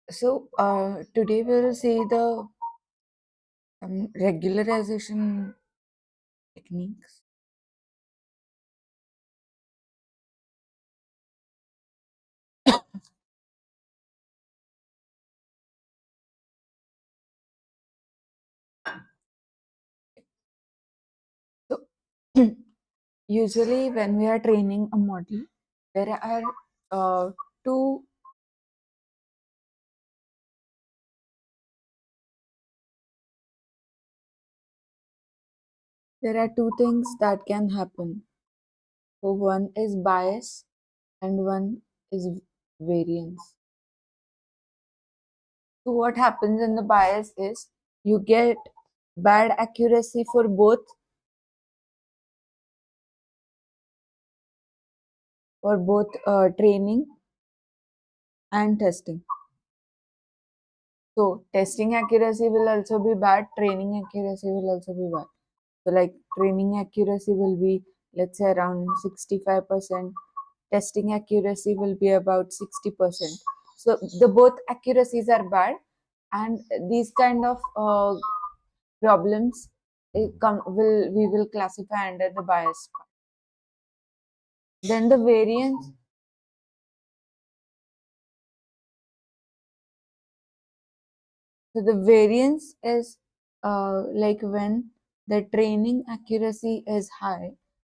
Today we'll see the regularization techniques. So, usually when we are training a model, there are uh, two there are two things that can happen. So one is bias and one is variance. So what happens in the bias is you get bad accuracy for both training and testing. So testing accuracy will also be bad, training accuracy will also be bad. So like training accuracy will be, let's say, around 65%, testing accuracy will be about 60%. So the both accuracies are bad, and these kind of problems we will classify under the bias part. Then the variance. So the variance is like when the training accuracy is high,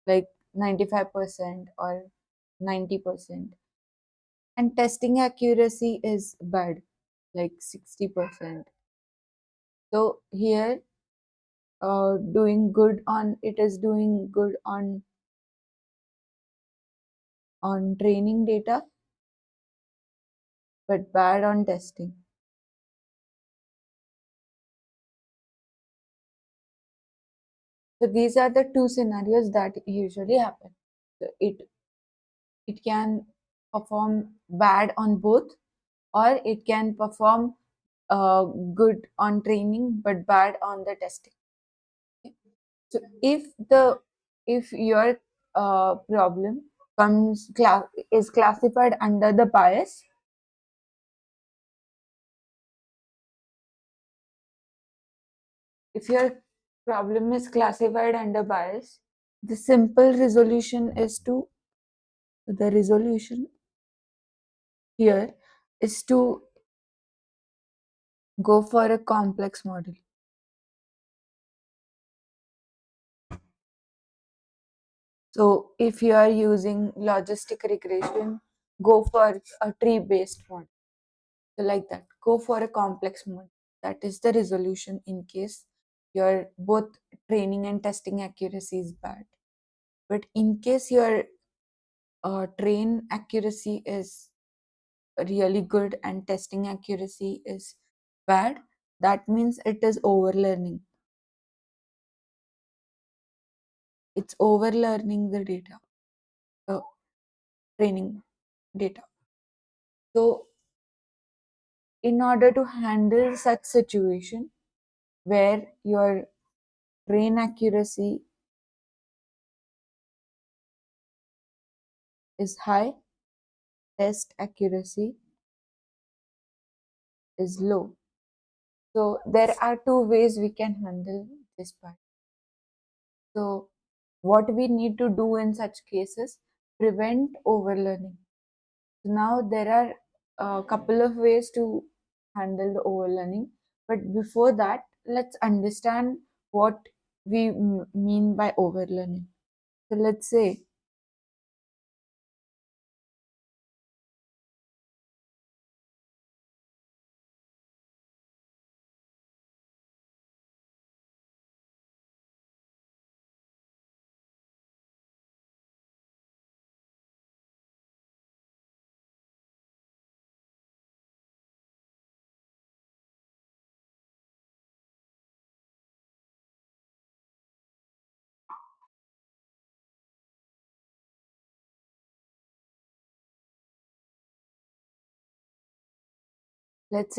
like 95% or 90%, and testing accuracy is bad, like 60%. So here, doing good on training data, but bad on testing. So these are the two scenarios that usually happen. So it can perform bad on both, or it can perform good on training but bad on the testing. Okay. So if your problem is classified under the bias, if your problem is classified under bias, the simple resolution is to the resolution here is to go for a complex model. So if you are using logistic regression, go for a tree-based model. So like that, go for a complex model. That is the resolution in case your both training and testing accuracy is bad. But in case your train accuracy is really good and testing accuracy is bad, that means it is overlearning. It's overlearning the data, uh, training data. So in order to handle such situation where your train accuracy is high, test accuracy is low. So there are two ways we can handle this part. So what we need to do in such cases, prevent overlearning. So now there are a couple of ways to handle the overlearning, but before that, let's understand what we mean by overlearning. So let's say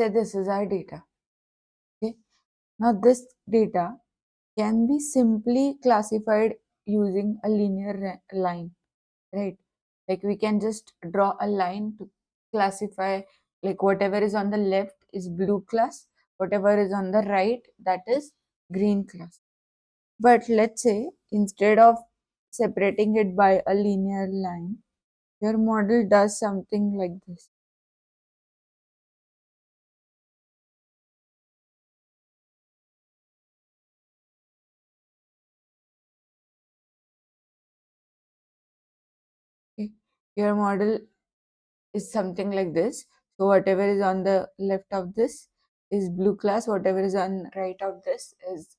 this is our data. Okay. Now this data can be simply classified using a linear line, right? Like we can just draw a line to classify like whatever is on the left is blue class, whatever is on the right, that is green class. But let's say instead of separating it by a linear line, your model does something like this. Okay? Your model is something like this. So whatever is on the left of this is blue class, whatever is on right of this is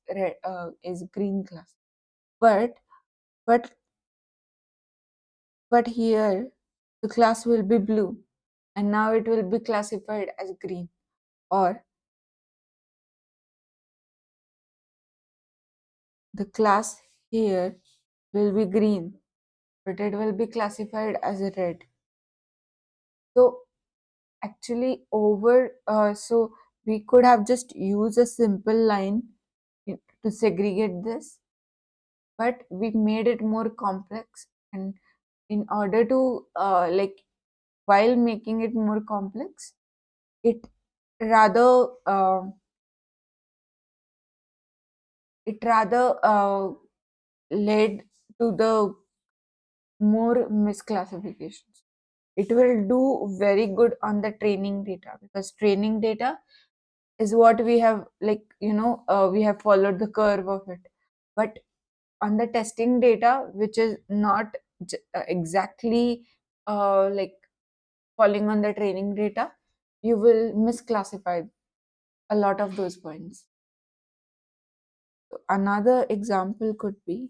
is green class. But but but here the class will be blue, and now it will be classified as green, or the class here will be green, but it will be classified as a red. So actually so we could have just used a simple line to segregate this, but we made it more complex. And in order to while making it more complex, it rather led to the more misclassifications. It will do very good on the training data, because training data is what we have, we have followed the curve of it. But on the testing data, which is not exactly like falling on the training data, you will misclassify a lot of those points. So another example could be,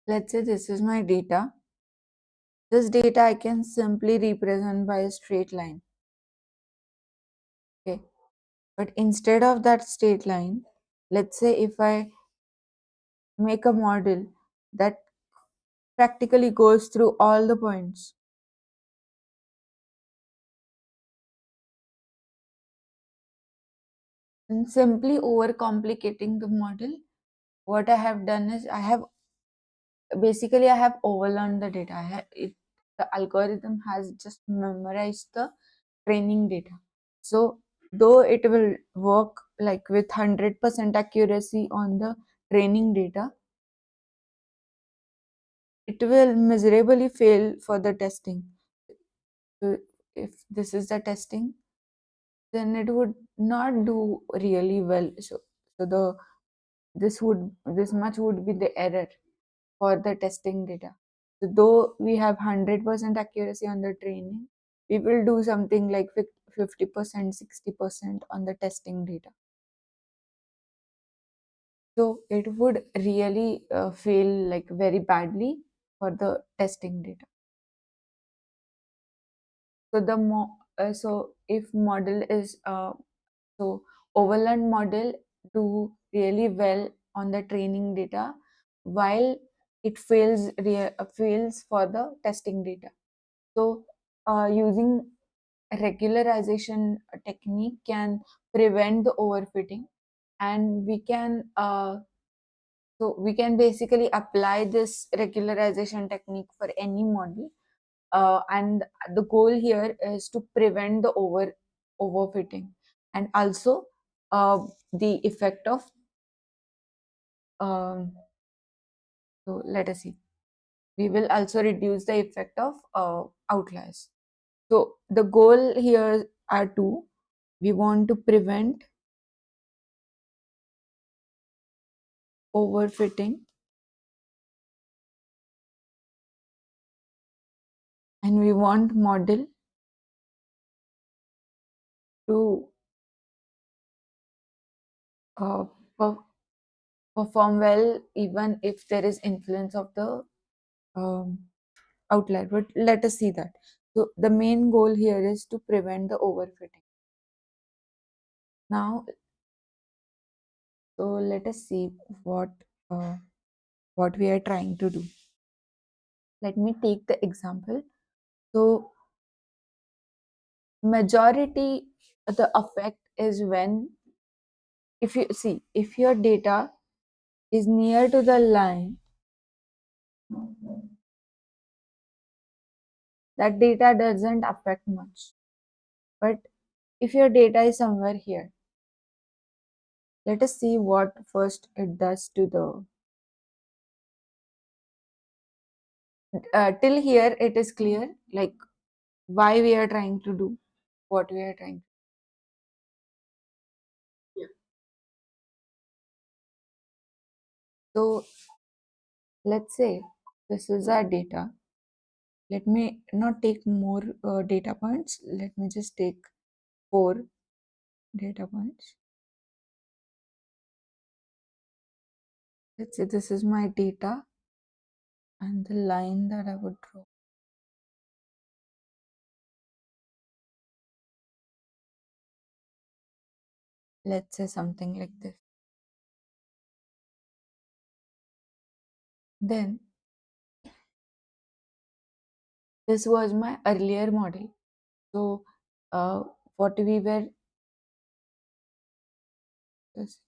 let's say this is my data. This data I can simply represent by a straight line. Okay. But instead of that straight line, let's say if I make a model that practically goes through all the points, and simply overcomplicating the model, what I have done is I have overlearned the data. The algorithm has just memorized the training data. So though it will work like with 100% accuracy on the training data, it will miserably fail for the testing. So if this is the testing, then it would not do really well. So this much would be the error for the testing data. So though we have 100% accuracy on the training, we will do something like 50%, 60% on the testing data. So it would really fail like very badly for the testing data. So if model is so overlearned model do really well on the training data, while it fails for the testing data. So using regularization technique can prevent the overfitting, and we can basically apply this regularization technique for any model, and the goal here is to prevent the overfitting, and also the effect of um, so let us see, we will also reduce the effect of outliers. So the goal here are two: we want to prevent overfitting, and we want model to uh, per- perform well even if there is influence of the um, outlier. But let us see that. So the main goal here is to prevent the overfitting. Now, so let us see what uh, what we are trying to do. Let me take the example. So Majority the effect is when, if you see, if your data is near to the line, that data doesn't affect much. But if your data is somewhere here, let us see what first it does to the till here it is clear, like why we are trying to do what we are trying. So let's say this is our data. Let me not take more data points. Let me just take 4 data points. Let's say this is my data and the line that I would draw. Let's say something like this. Then this was my earlier model. So uh, what we were this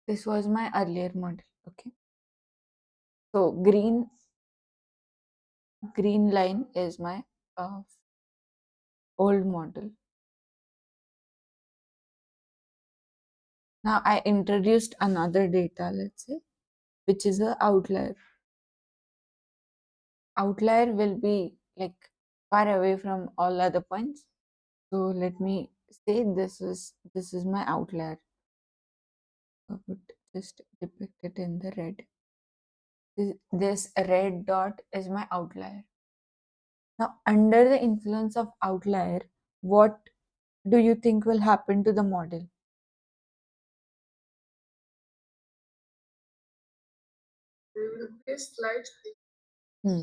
this was my earlier model. Okay. So green line is my uh, old model. Now I introduced another data, let's say, which is a outlier. Outlier will be like far away from all other points. So let me say this is my outlier. I would just depict it in the red. This red dot is my outlier. Now, under the influence of outlier, what do you think will happen to the model? Hmm.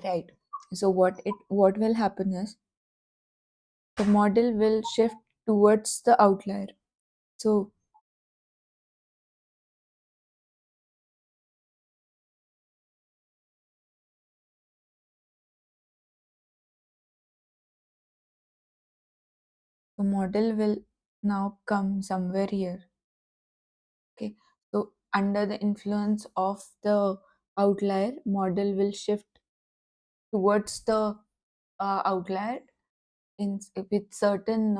Right. So what will happen is the model will shift towards the outlier. So the model will now come somewhere here. Okay. So under the influence of the outlier, model will shift towards the outlier in with certain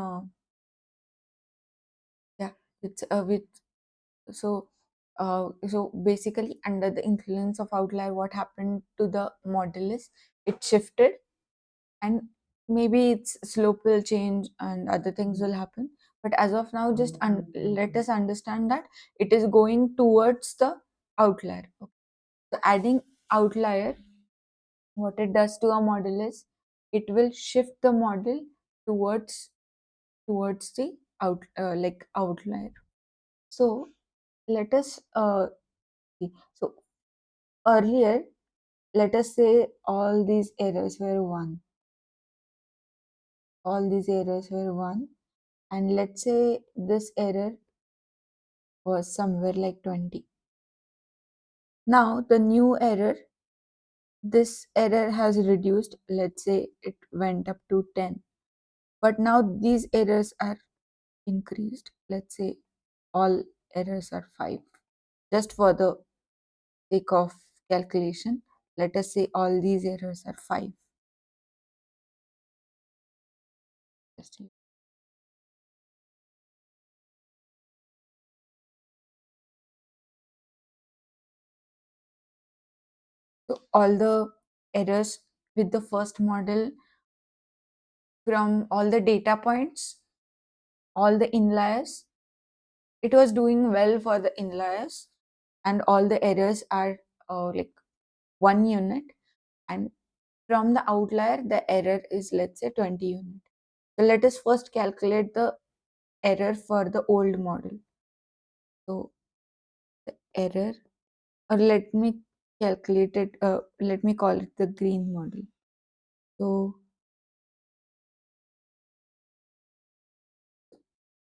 yeah with so so basically under the influence of outlier, what happened to the model is it shifted, and maybe its slope will change and other things will happen, but as of now just let us understand that it is going towards the outlier. Okay. So adding outlier, what it does to a model is it will shift the model towards the like outlier. So let us see. So earlier, let us say all these errors were 1. All these errors were 1. And let's say this error was somewhere like 20. Now the new error, this error has reduced. Let's say it went up to 10. But now these errors are increased. Let's say all errors are 5. Just for the sake of calculation, let us say all these errors are 5. Just so all the errors with the first model, from all the data points, all the inliers, it was doing well for the inliers, and all the errors are like 1 unit. And from the outlier, the error is, let's say, 20 unit. So let us first calculate the error for the old model. So the error, or let me calculate it, let me call it the green model.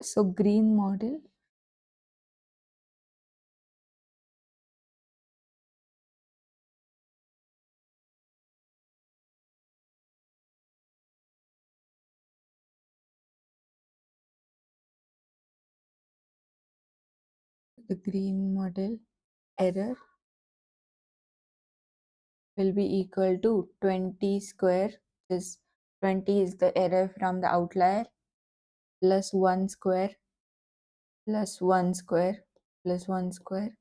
So, green model, the green model error will be equal to 20 square. This 20 is the error from the outlier, plus 1 square, plus 1 square, plus 1 square,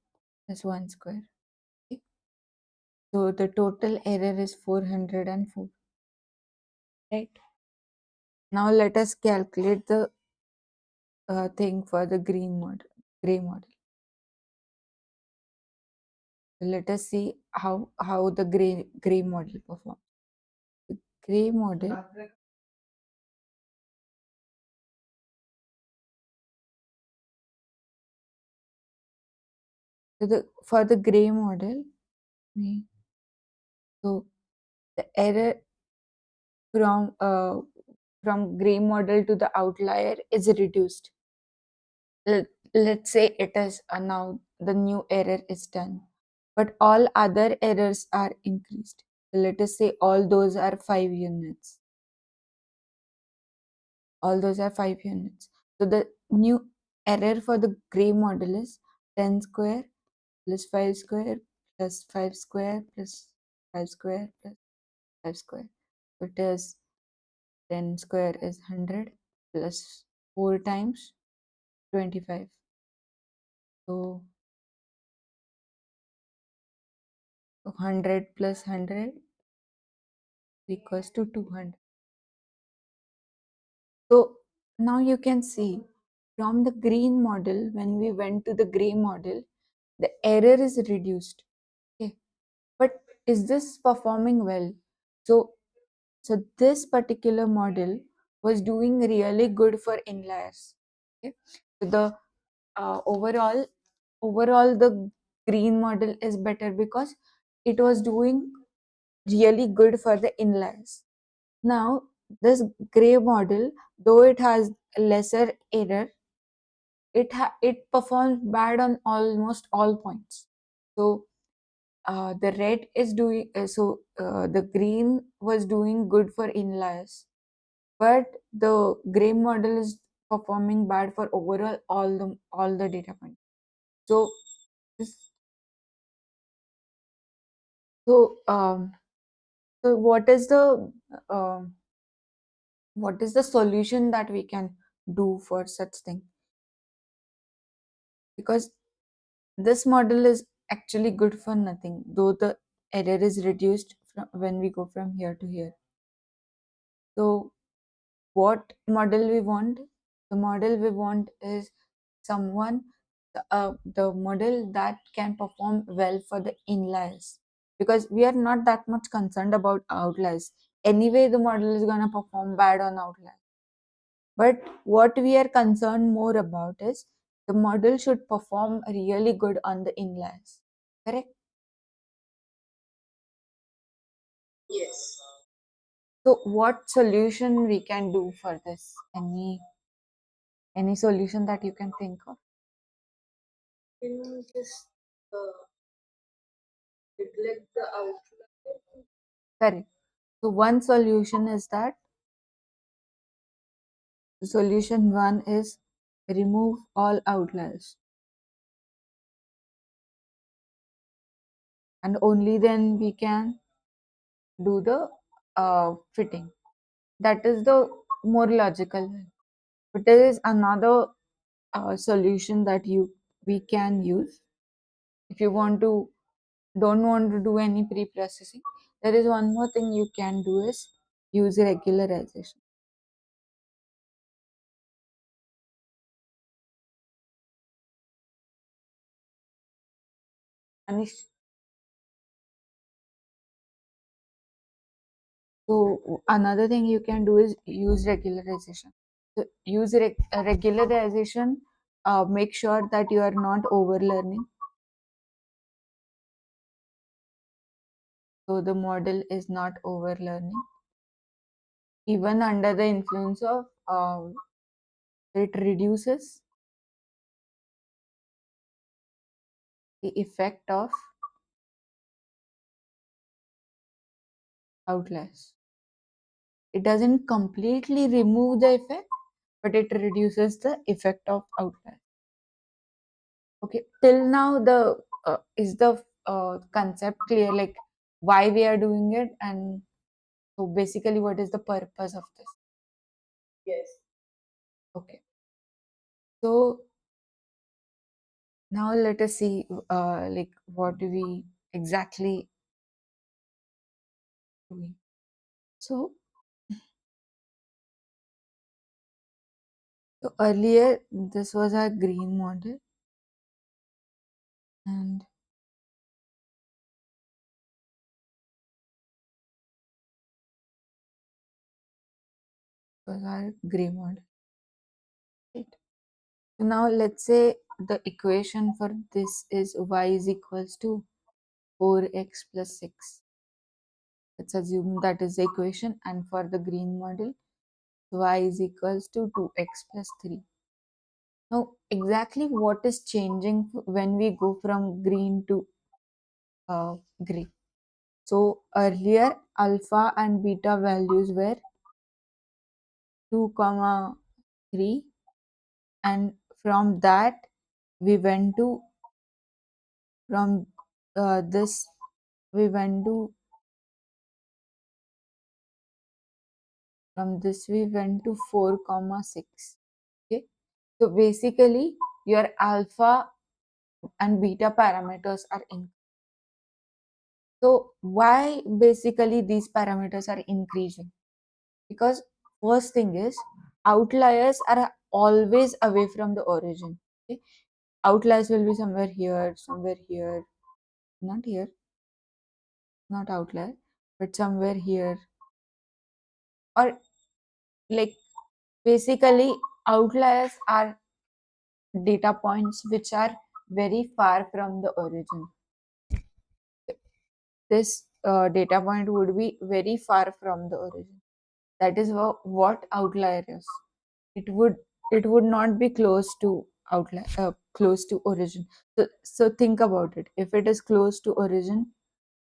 plus 1 square. Okay. So the total error is 404. Right. Now let us calculate the thing for the green model, gray model. So let us see how the gray model performs. The gray model, for the gray model, so the error from gray model to the outlier is reduced. Let's say it is now the new error is done, but all other errors are increased. So let us say all those are 5 units. All those are 5 units. So the new error for the gray model is 10 square plus 5 square plus 5 square plus 5 square plus 5 square. So it is 10 square is 100 plus 4 times 25. So 100 plus 100 equals to 200. So now you can see from the green model, when we went to the gray model, the error is reduced. Okay. But is this performing well? So, this particular model was doing really good for inliers. Okay. So the overall the green model is better because it was doing really good for the inliers. Now this gray model, though it has lesser error, it performs bad on almost all points. So the red is doing the green was doing good for inliers, but the gray model is performing bad for overall all the data points. So this so so what is the solution that we can do for such thing? Because this model is actually good for nothing, though the error is reduced when we go from here to here. So what model we want? The model we want is the model that can perform well for the inliers, because we are not that much concerned about outliers. Anyway, the model is going to perform bad on outliers. But what we are concerned more about is the model should perform really good on the inliers. Correct? Yes. So what solution we can do for this? Any solution that you can think of? Can you just neglect the outlier? Correct. So one solution is that solution one is remove all outliers, and only then we can do the fitting. That is the more logical way. But there is another solution that we can use if you don't want to do any pre-processing. There is one more thing you can do is use regularization. Anish, So another thing you can do is use regularization. So use regularization. Make sure that you are not overlearning. So the model is not overlearning. Even under the influence of it reduces the effect of outliers. It doesn't completely remove the effect, but it reduces the effect of outliers. Okay, till now the is the concept clear, like why we are doing it, and so basically what is the purpose of this? Yes. Okay, so now let us see like what do we exactly doing. So, so earlier this was our green model, and was our gray model. Right. So now let's say the equation for this is y is equals to 4x plus 6. Let's assume that is the equation, and for the green model, y is equals to 2x plus 3. Now, exactly what is changing when we go from green to gray? So earlier, alpha and beta values were 2 comma 3, and from that we went to from this we went to from this we went to 4 comma 6. Okay, so basically your alpha and beta parameters are in. So why basically these parameters are increasing? Because first thing is outliers are always away from the origin. Okay? Outliers will be somewhere here, not here, not outlier, but somewhere here, or like basically outliers are data points which are very far from the origin. This data point would be very far from the origin. That is what outlier is. It would not be close to outlier, close to origin. So think about it. If it is close to origin,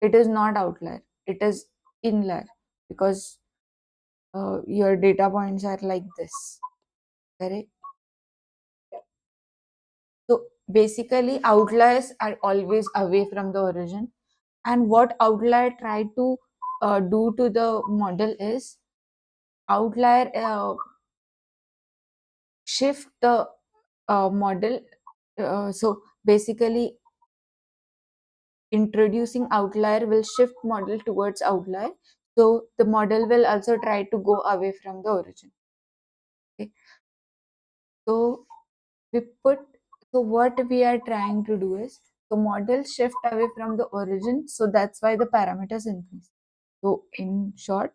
it is not outlier. It is inlier, because your data points are like this, correct? So basically, outliers are always away from the origin. And what outlier try to do to the model is outlier shift the model. So basically, introducing outlier will shift model towards outlier. So the model will also try to go away from the origin. Okay. So we put so what we are trying to do is the model shift away from the origin. So that's why the parameters increase. So in short,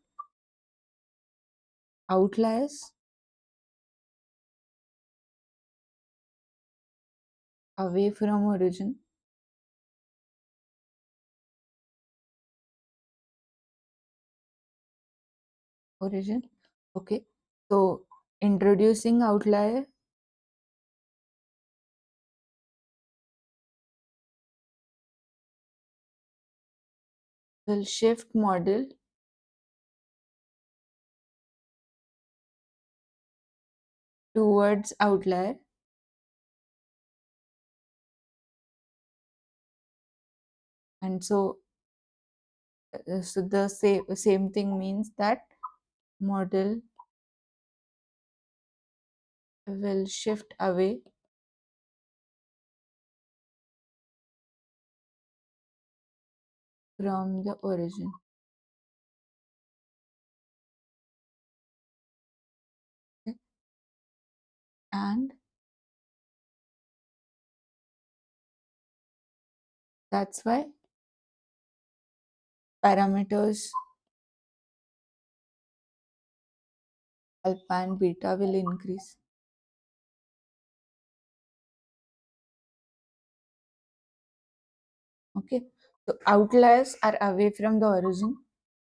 outliers away from origin. Okay, so introducing outlier will shift model towards outlier, and so the same thing means that model will shift away from the origin. Okay? And that's why parameters alpha and beta will increase. Okay, so outliers are away from the origin.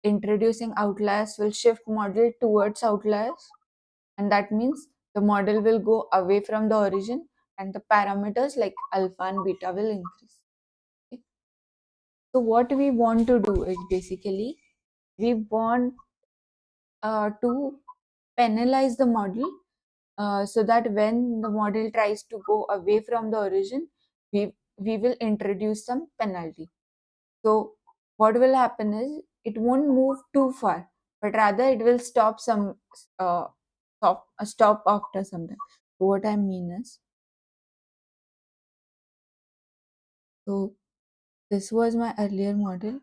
Introducing outliers will shift model towards outliers, and that means the model will go away from the origin and the parameters like alpha and beta will increase. Okay. So what we want to do is basically we want to penalize the model so that when the model tries to go away from the origin, we will introduce some penalty. So what will happen is it won't move too far, but rather it will uh, stop after some time. So what I mean is, so this was my earlier model.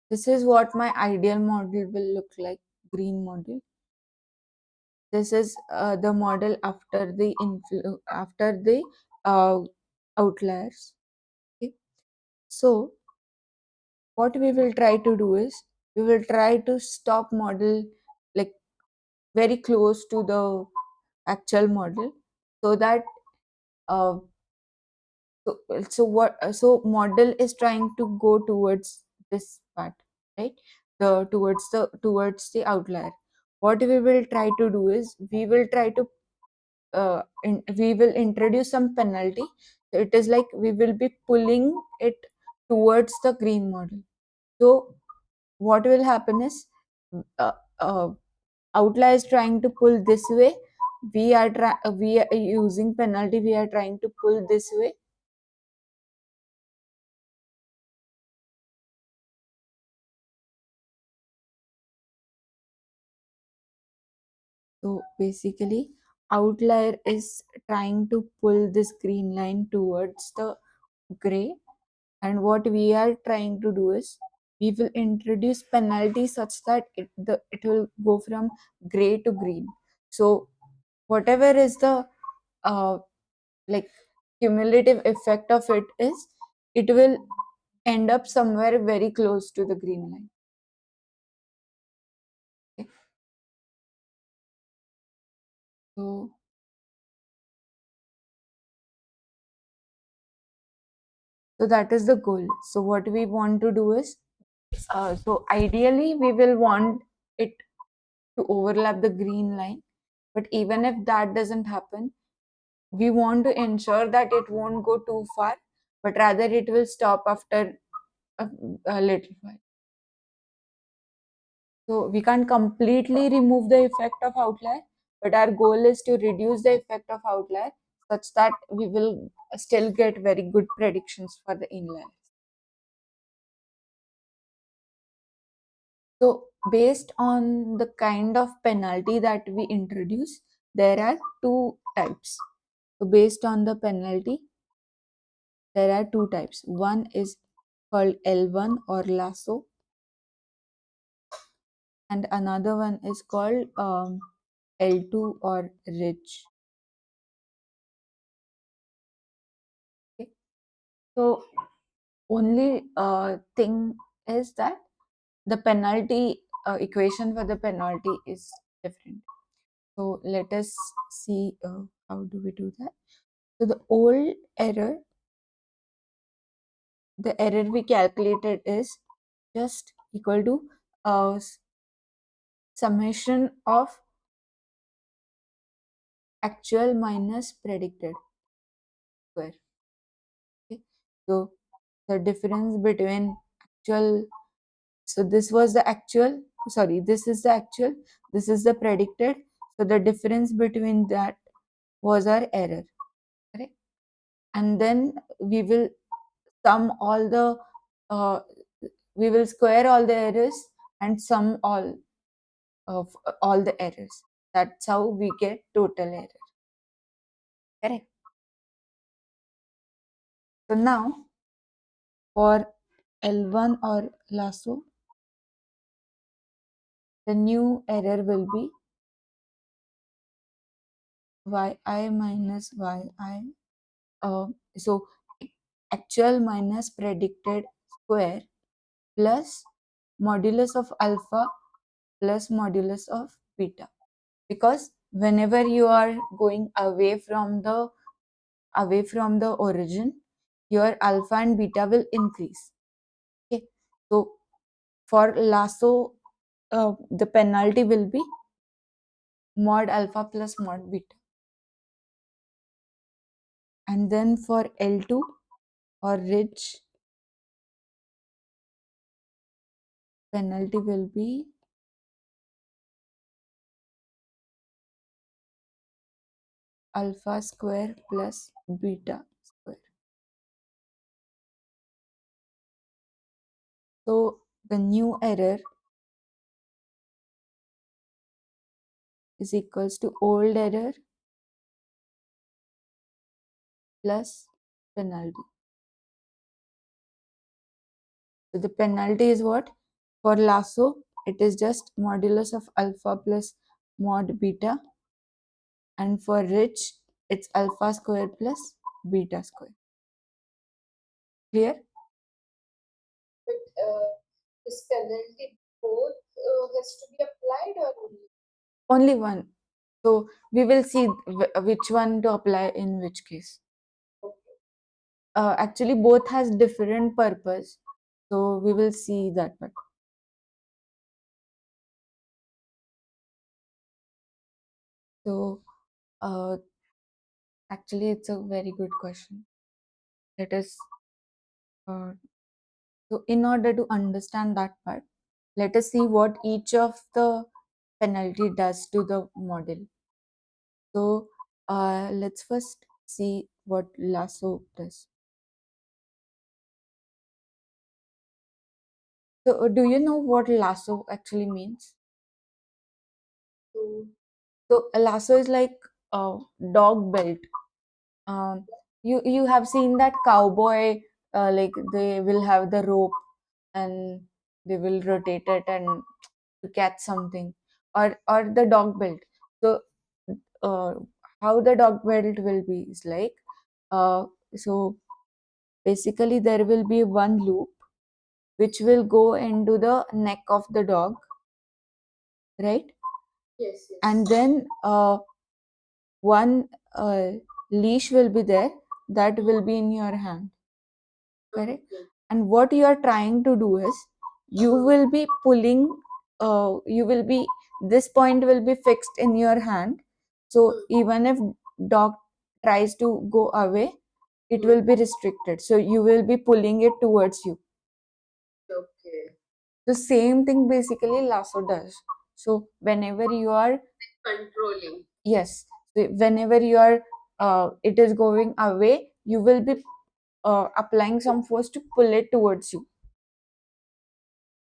This is what my ideal model will look like, green model. This is the model after the uh, outliers. Okay. So what we will try to do is we will try to stop model like very close to the actual model so that uh, so model is trying to go towards this part, right? The towards the outlier. What we will try to do is we will try to we will introduce some penalty. So it is like we will be pulling it towards the green model. So what will happen is uh, uh, outlier is trying to pull this way. We are using penalty, we are trying to pull this way. So basically, outlier is trying to pull this green line towards the gray, and what we are trying to do is we will introduce penalty such that it will go from gray to green. So whatever is the uh, like cumulative effect of it is, it will end up somewhere very close to the green line. Okay. So so that is the goal. So what we want to do is so ideally, we will want it to overlap the green line. But even if that doesn't happen, we want to ensure that it won't go too far, but rather it will stop after a, a little while. So we can't completely remove the effect of outlier, but our goal is to reduce the effect of outlier such that we will still get very good predictions for the inlier. So, based on the kind of penalty that we introduce, there are two types. So, based on the penalty, there are two types. One is called L1 or Lasso, and another one is called L2 or Ridge. Okay. So, only thing is that the penalty equation for the penalty is different. So, let us see how do we do that. So, the error we calculated is just equal to summation of actual minus predicted square. Okay. So the difference between actual, so this was the actual, sorry, this is the actual, this is the predicted. So the difference between that was our error, correct? And then we will sum all the, uh, we will square all the errors and sum all of all the errors. That's how we get total error. Correct. So now for L1 or lasso, the new error will be yi minus yi. So actual minus predicted square plus modulus of alpha plus modulus of beta, because whenever you are going away from the origin, your alpha and beta will increase. Okay, so for lasso, the penalty will be mod alpha plus mod beta, and then for L2 or ridge, penalty will be alpha square plus beta square. So the new error is equals to old error plus penalty. So the penalty is what? For lasso, it is just modulus of alpha plus mod beta, and for ridge, it's alpha square plus beta square. Clear? But this penalty both has to be applied or only one? So we will see which one to apply in which case. Actually, both has different purpose, so we will see that part. So actually, it's a very good question. Let us uh, so in order to understand that part, let us see what each of the penalty does to the model. So let's first see what lasso does. So do you know what lasso actually means? So a lasso is like a dog belt. You have seen that cowboy, like they will have the rope and they will rotate it and to catch something, or the dog belt. So uh, how the dog belt will be is like, so basically there will be one loop which will go into the neck of the dog, right? Yes, yes. And then one leash will be there that will be in your hand, correct? Okay. And what you are trying to do is you will be pulling, you will be, this point will be fixed in your hand, so even if dog tries to go away, it will be restricted, so you will be pulling it towards you. Okay. The same thing basically lasso does. So whenever you are controlling, yes, so whenever you are it is going away, you will be applying some force to pull it towards you.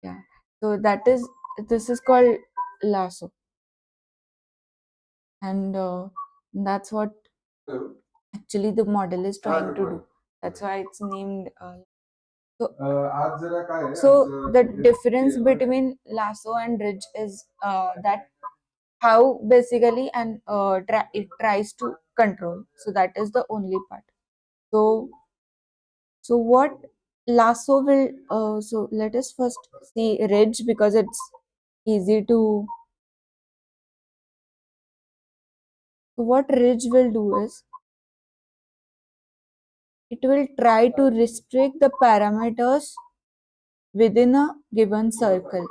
Yeah, so this is called lasso, and that's what actually the model is trying to do. That's why it's named so so the difference between lasso and ridge is that how basically and it tries to control, so that is the only part. So what lasso will so let us first see ridge, because it's easy to. So what ridge will do is it will try to restrict the parameters within a given circle.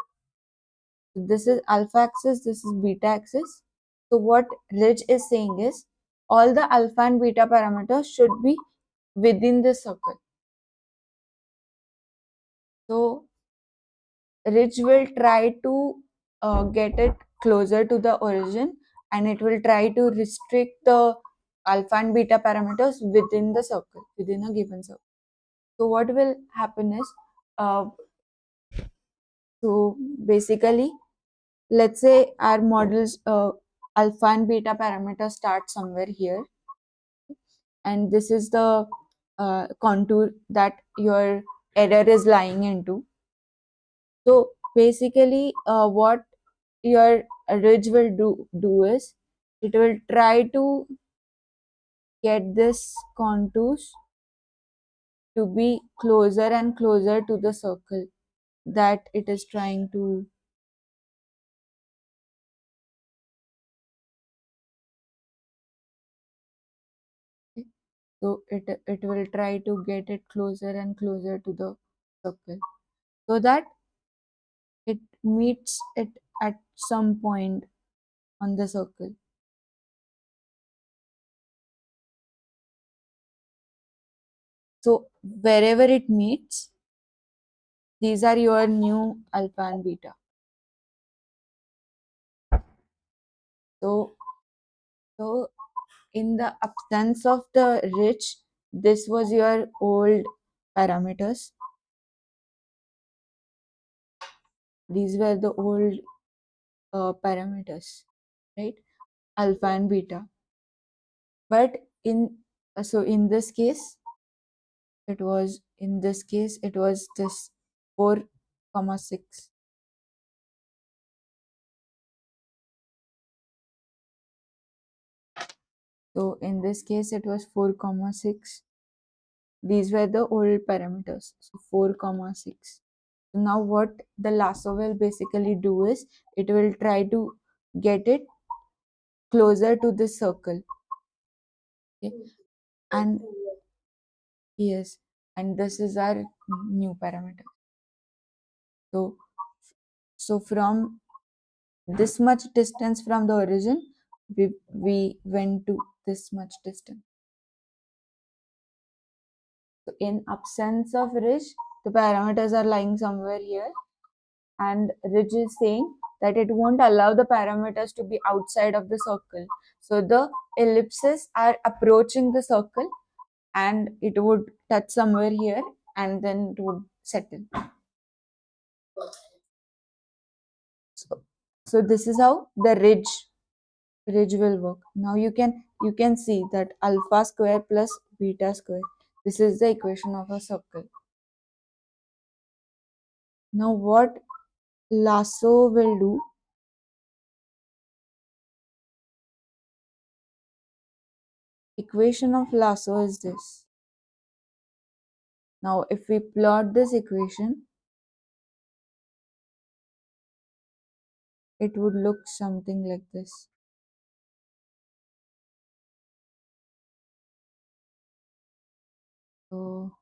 So this is alpha axis, this is beta axis. So what ridge is saying is all the alpha and beta parameters should be within the circle. So ridge will try to get it closer to the origin, and it will try to restrict the alpha and beta parameters within the circle, within a given circle. So what will happen is, uh, so basically, let's say our models alpha and beta parameters start somewhere here, and this is the contour that your error is lying into. So basically, what your ridge will do is it will try to get this contours to be closer and closer to the circle that it is trying to. So it will try to get it closer and closer to the circle so that it meets it at some point on the circle. So wherever it meets, these are your new alpha and beta. So so in the absence of the ridge, this was your old parameters. These were the old parameters, right? Alpha and beta. But in so in this case, it was this 4 comma 6. So in this case it was 4 comma 6. These were the old parameters. So 4 comma 6. So now what the lasso will basically do is it will try to get it closer to the circle. Okay. And yes, and this is our new parameter. So so from this much distance from the origin, we went to this much distance. So in absence of ridge, the parameters are lying somewhere here, and ridge is saying that it won't allow the parameters to be outside of the circle. So the ellipses are approaching the circle, and it would touch somewhere here, and then it would settle. So, so this is how the ridge will work. Now you can see that alpha square plus beta square. This is the equation of a circle. Now what lasso will do, equation of lasso is this. Now if we plot this equation, it would look something like this. So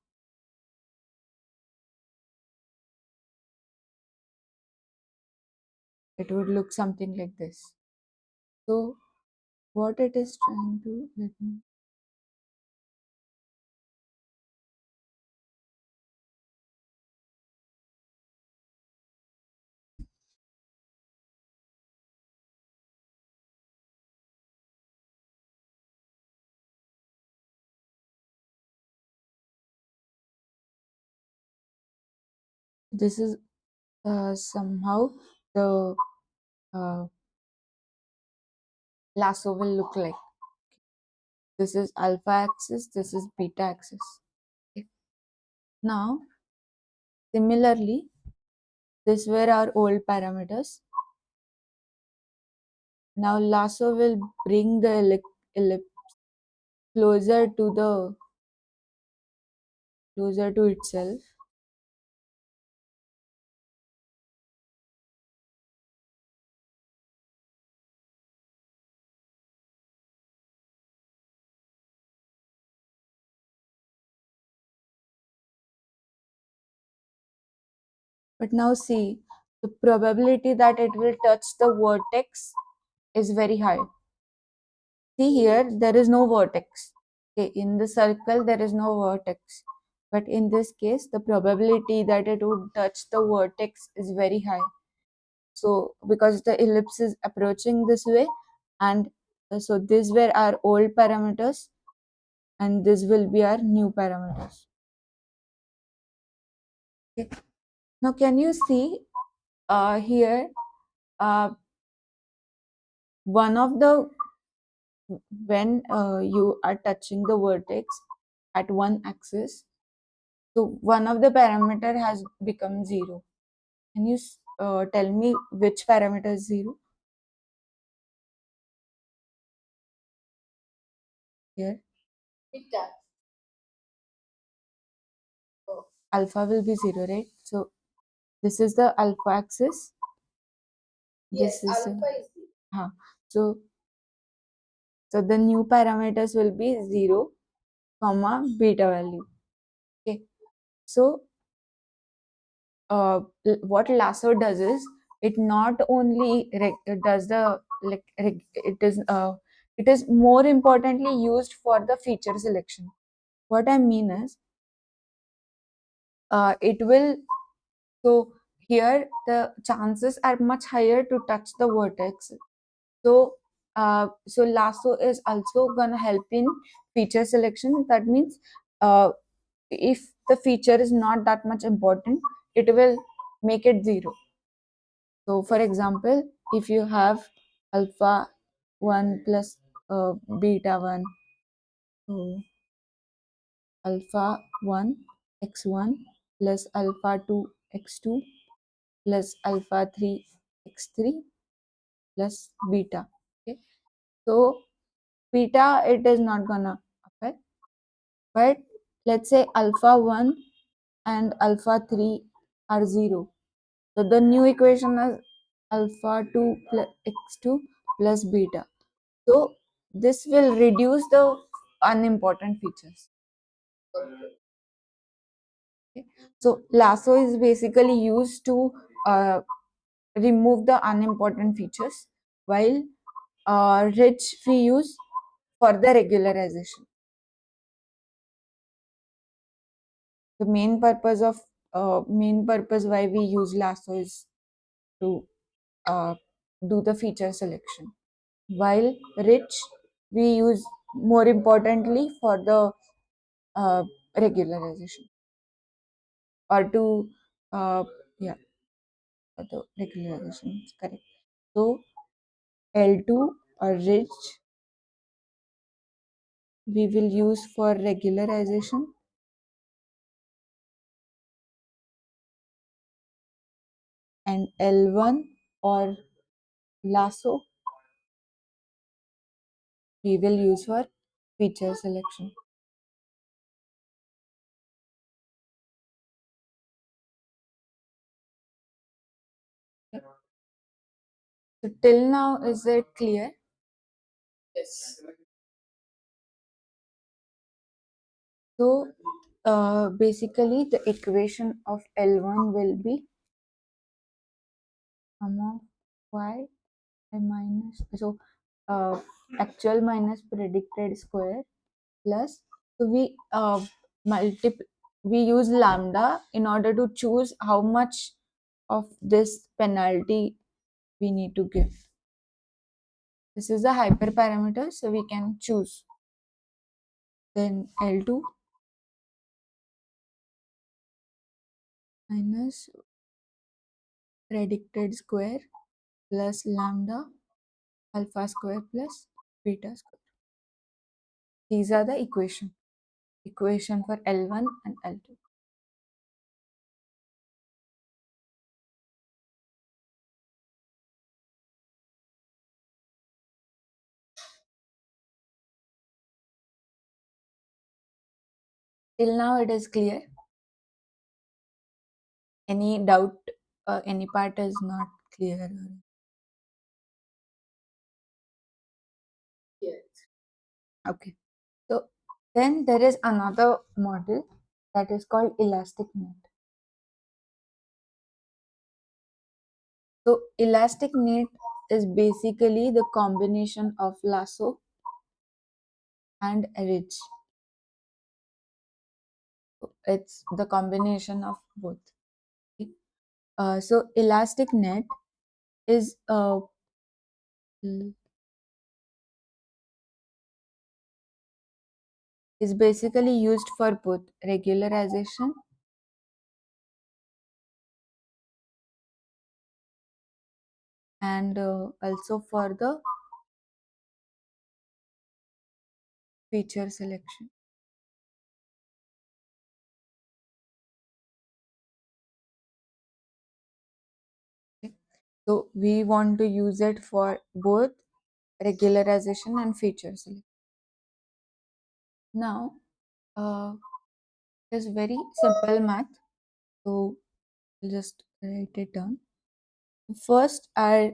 it would look something like this. So what it is trying to, let me, this is somehow the uh, lasso will look like. This is alpha axis, this is beta axis. Okay. Now, similarly, these were our old parameters. Now, lasso will bring the ellipse closer to itself. But now see, the probability that it will touch the vertex is very high. See here, there is no vertex. Okay, in the circle, there is no vertex. But in this case, the probability that it would touch the vertex is very high. So, because the ellipse is approaching this way, and so these were our old parameters, and this will be our new parameters. Okay. Now, can you see here one of the when you are touching the vertex at one axis, so one of the parameter has become 0. Can you tell me which parameter is 0 here? alpha will be 0, right? So this is the alpha axis. This is huh. So the new parameters will be 0, comma beta value. Okay. So what Lasso does is it not only does the it is more importantly used for the feature selection. What I mean is it will so here the chances are much higher to touch the vertex. So so Lasso is also gonna help in feature selection. That means if the feature is not that much important, it will make it 0. So for example, if you have alpha 1 plus beta 1, so alpha 1 x1 plus alpha 2 x2 plus alpha 3 x3 plus beta. Okay. So beta it is not gonna affect, but let's say alpha 1 and alpha 3 are 0. So the new equation is alpha 2 plus x2 plus beta. So this will reduce the unimportant features. Okay. So Lasso is basically used to uh, remove the unimportant features, while Rich we use for the regularization. The main purpose why we use Lasso is to uh, do the feature selection, while Rich we use more importantly for the regularization, or to uh, yeah, for the regularization is correct. So L2 or Rich we will use for regularization, and L1 or Lasso we will use for feature selection. Okay. So till now, is it clear? Yes. So basically the equation of L1 will be sum of y minus, so actual minus predicted square plus, so multiply we use lambda in order to choose how much of this penalty we need to give. This is a hyperparameter, so we can choose. Then L2 minus predicted square plus lambda alpha square plus beta square. These are the equation for L1 and L2. Till now it is clear. Any doubt, any part is not clear? Yes. Okay. So then there is another model that is called Elasticnet. So Elasticnet is basically the combination of Lasso and Ridge. It's the combination of both. Okay. So Elasticnet is is basically used for both regularization and also for the feature selection. Okay. So we want to use it for both regularization and feature selection. Now, it's very simple math. So I'll just write it down. First, our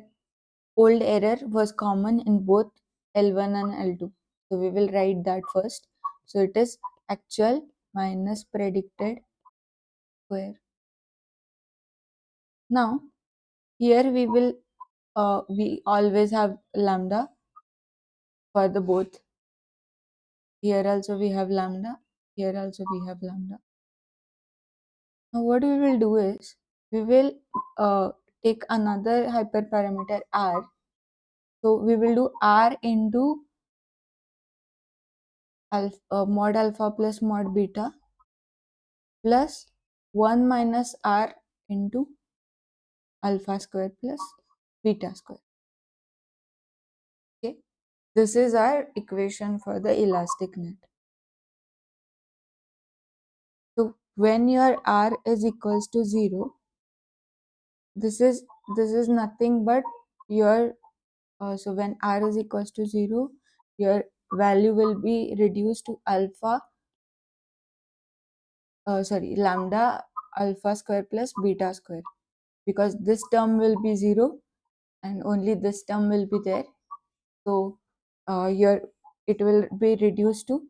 old error was common in both L1 and L2. So we will write that first. So it is actual minus predicted square. Now here we always have lambda for the both. Here also we have lambda. Here also we have lambda. Now what we will do is we will uh, take another hyperparameter r. So we will do r into mod alpha plus mod beta plus 1 minus r into alpha square plus beta square. Okay, this is our equation for the elastic net. So when your r is equals to 0, this is nothing but your so when r is equals to 0, your value will be reduced to lambda alpha square plus beta square, because this term will be 0 and only this term will be there. So your it will be reduced to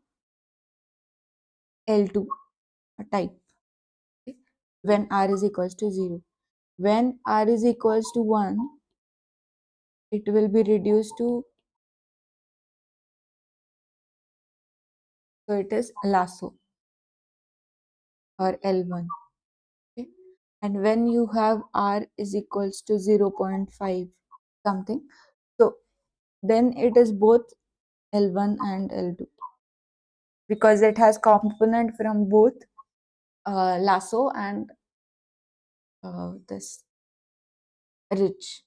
L2 type, okay, when r is equals to 0. When r is equals to 1, it will be reduced to, so it is lasso or L1. Okay. And when you have r is equals to 0.5 something, so then it is both L1 and L2, because it has component from both lasso and this rich.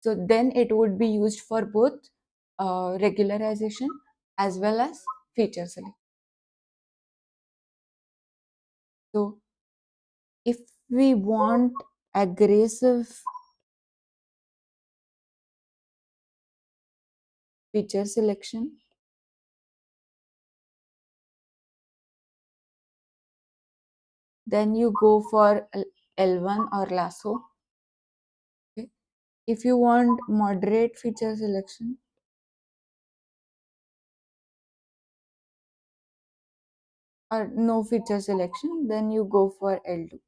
So then it would be used for both regularization as well as feature selection. So if we want aggressive feature selection, then you go for L1 or lasso. Okay. If you want moderate feature selection, or no feature selection, then you go for L2.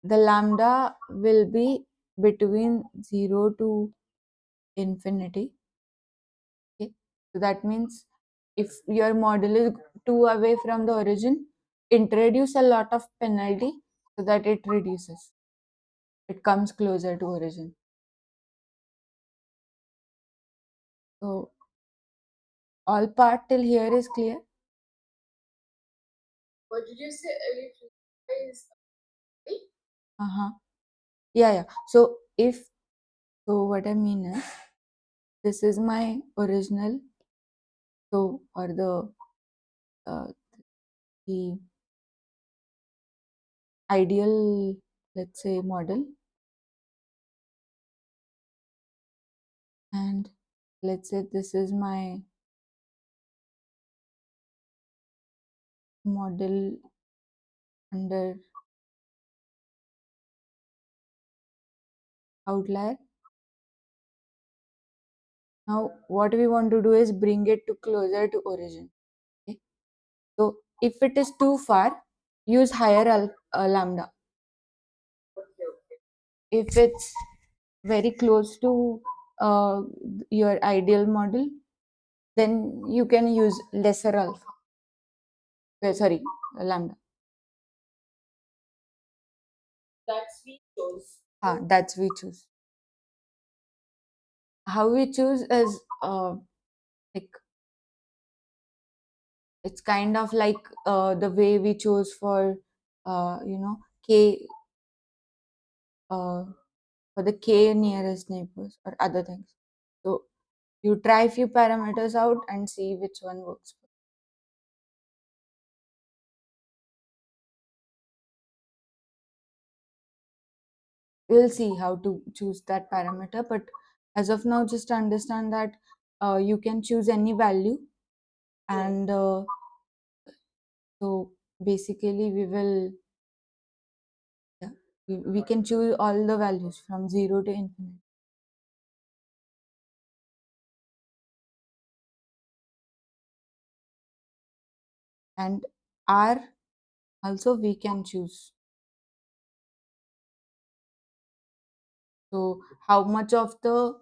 The lambda will be between 0 to infinity. Okay. So that means if your model is too away from the origin, introduce a lot of penalty so that it reduces. It comes closer to origin. So all part till here is clear. What did you say? Uh-huh. Yeah, yeah. So what I mean is, this is my original, so or uh, the ideal, let's say, model, and let's say this is my model under outlier. Now what we want to do is bring it to closer to origin. Okay? So if it is too far, use higher lambda. If it's very close to your ideal model, then you can use lesser alpha. Sorry, lambda. That's we choose. That's we choose. How we choose is like, it's kind of like the way we chose for k uh, for the k nearest neighbors or other things. So you try few parameters out and see which one works. We'll see how to choose that parameter, but as of now, just understand that you can choose any value, and So basically, yeah, we can choose all the values from 0 to infinite. And R also we can choose. So how much of the,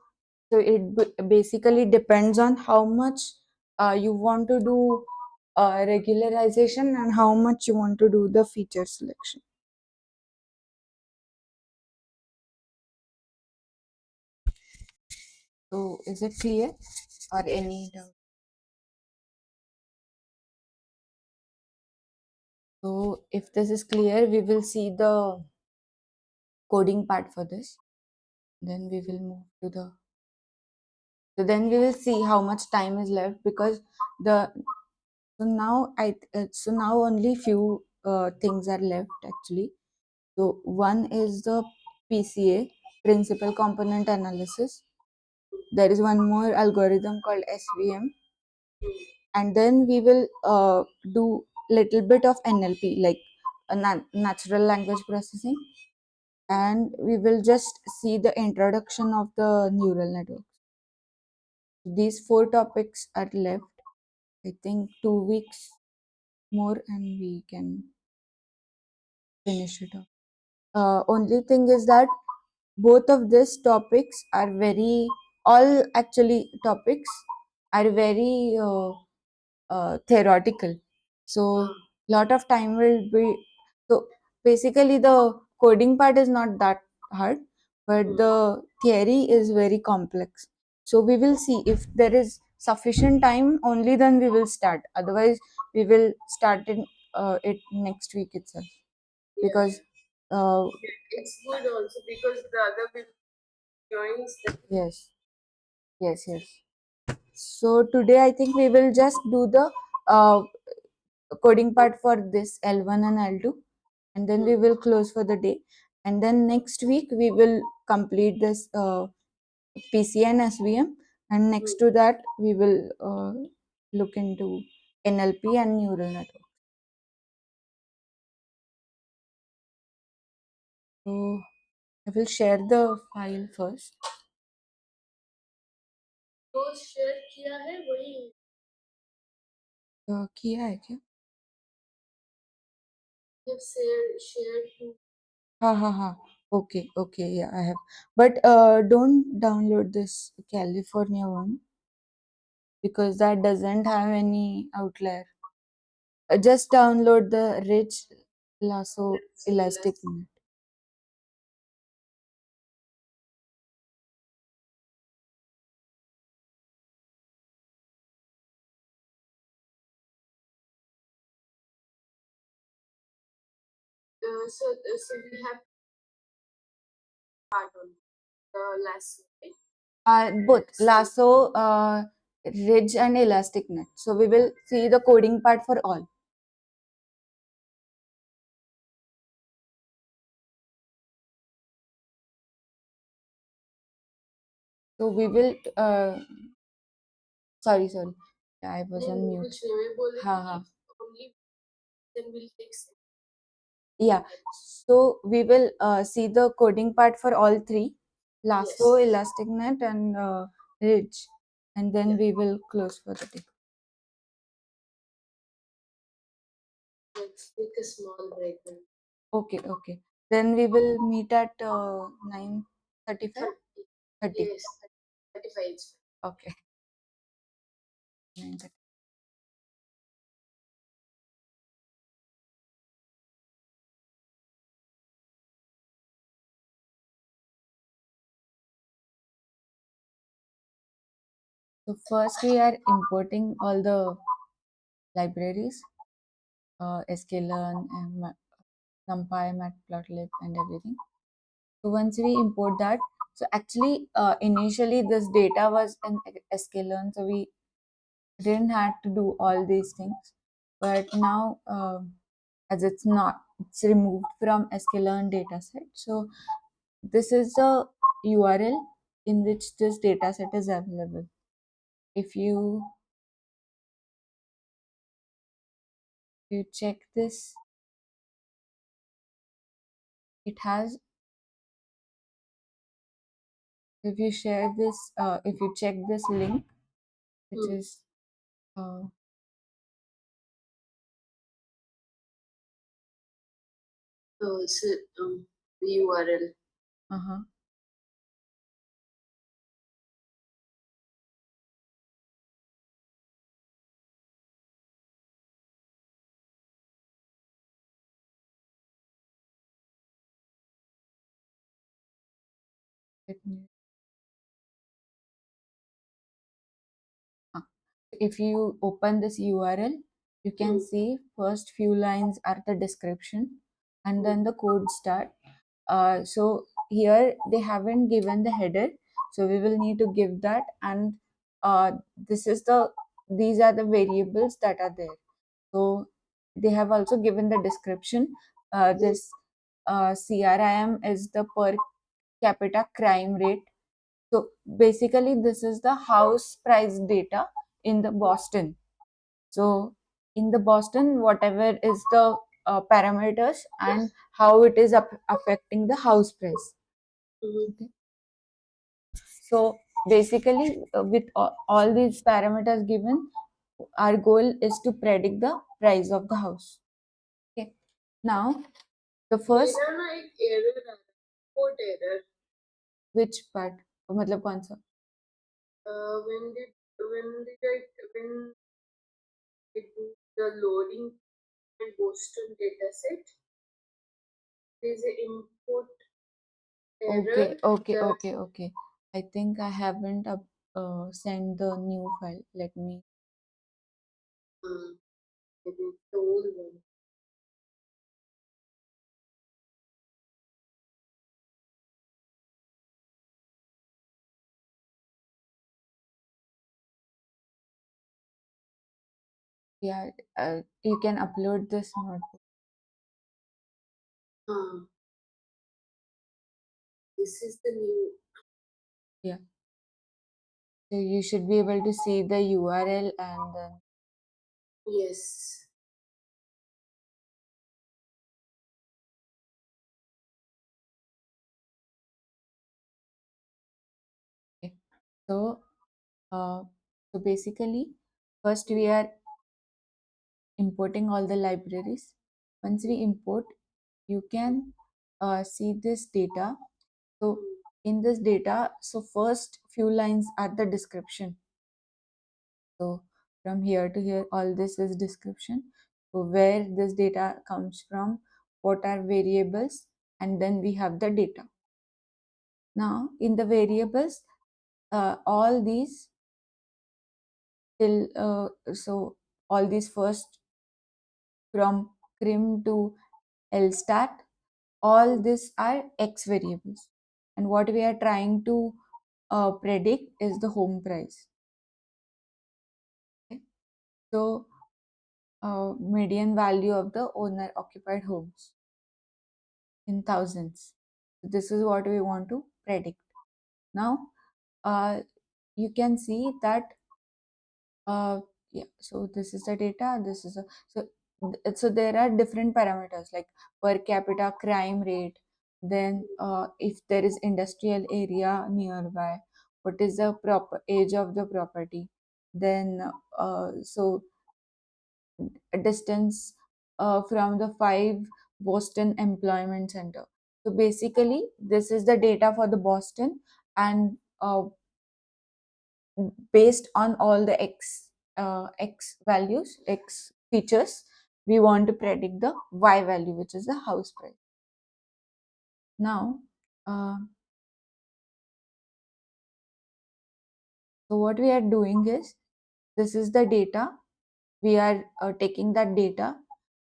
so it basically depends on how much you want to do regularization and how much you want to do the feature selection. So is it clear or any doubt? So if this is clear, we will see the coding part for this. Then we will move to the, so then we will see how much time is left, because the, so now so now only few things are left actually. So one is the PCA, principal component analysis. There is one more algorithm called SVM, and then we will do little bit of NLP, like a natural language processing, and we will just see the introduction of the neural network. These four topics are left. I think 2 weeks more and we can finish it off. Only thing is that both of these topics are very, all actually topics are very theoretical. So lot of time will be, so basically the coding part is not that hard, but the theory is very complex. So we will see if there is sufficient time, only then we will start. Otherwise, we will start it next week itself, because it's good also because the other people joins the, yes, yes, yes. So today I think we will just do the coding part for this L1 and L2, and then we will close for the day. And then next week we will complete this PC and SVM, and next to that we will look into NLP and neural network. So I will share the file first. तो share किया है वही किया है क्या? Share to, हाँ हाँ, okay, okay, yeah, I have, but don't download this California one, because that doesn't have any outlier. Just download the rich Lasso Elasticnet. So we have part on the Lasso, right? Both Lasso, Ridge, and Elasticnet. So we will see the coding part for all. So we will. Sorry, sorry. I was on mute. हाँ हाँ. Then we'll take. Yeah. So we will see the coding part for all three: Lasso, yes, Elasticnet, and Ridge, and then we will close for the day. Let's take a small break then. Okay, okay. Then we will meet at 9:35. 30. Yes, 35. Okay. 9:30. So first we are importing all the libraries, sklearn, and NumPy, Matplotlib, and everything. So once we import that, so actually initially this data was in sklearn, so we didn't have to do all these things. But now, as it's not, it's removed from sklearn dataset. So this is the URL in which this dataset is available. If you You check this, it has, if you share this, if you check this link, which is, uh, So, URL. uh-huh, let me, uh, if you open this URL, you can see first few lines are the description and then the code start. So here they haven't given the header, so we will need to give that. And this is the, these are the variables that are there. So they have also given the description. This CRIM is the per capita crime rate. So basically this is the house price data in the Boston. So in the Boston, whatever is the parameters and how it is affecting the house price. Okay. So basically, with all these parameters given, our goal is to predict the price of the house. Okay. Now, the first, मेरा ना एक error आ रहा है, code error. which part? मतलब कौन सा? When did when I do the loading and Boston dataset, there's an import Okay, error. okay, The okay, okay. I think I haven't sent the new file. Let me. maybe the old one. Yeah, you can upload this notebook. This is the new. Yeah. So you should be able to see the URL and then. Yes. Okay. So, uh, so basically, first we are importing all the libraries. Once we import, you can see this data. So in this data, so first few lines are the description. So from here to here, all this is description. So where this data comes from, what are variables, and then we have the data. Now in the variables, all these till so all these first from crim to lstat, all these are x variables, and what we are trying to predict is the home price. Okay? So median value of the owner occupied homes in thousands. So this is what we want to predict. Now uh, you can see that yeah, so this is the data, this is a, so so there are different parameters like per capita crime rate, then if there is industrial area nearby, what is the proper age of the property, then so distance from the 5 Boston employment center. So basically this is the data for the Boston, and based on all the x values, x features, we want to predict the y value, which is the house price. Now uh, so what we are doing is, this is the data, we are taking that data,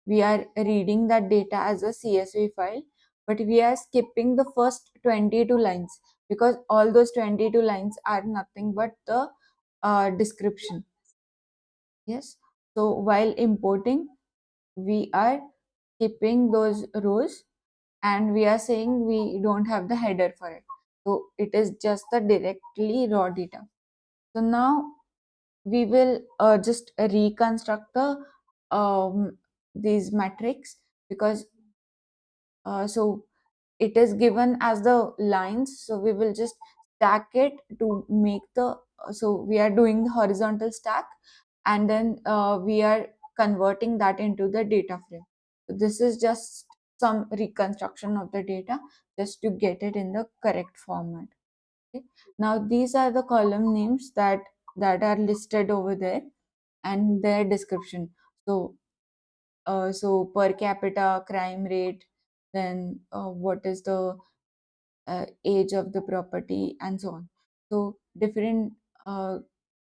we are reading that data as a CSV file, but we are skipping the first 22 lines because all those 22 lines are nothing but the description. Yes. So while importing, we are skipping those rows and we are saying we don't have the header for it. So it is just the directly raw data. So now we will just reconstruct the these metrics, because so it is given as the lines, so we will just stack it to make the so we are doing the horizontal stack, and then we are converting that into the data frame. So this is just some reconstruction of the data just to get it in the correct format. Okay. Now these are the column names that are listed over there, and their description. So so per capita crime rate, then what is the age of the property, and so on. So different uh,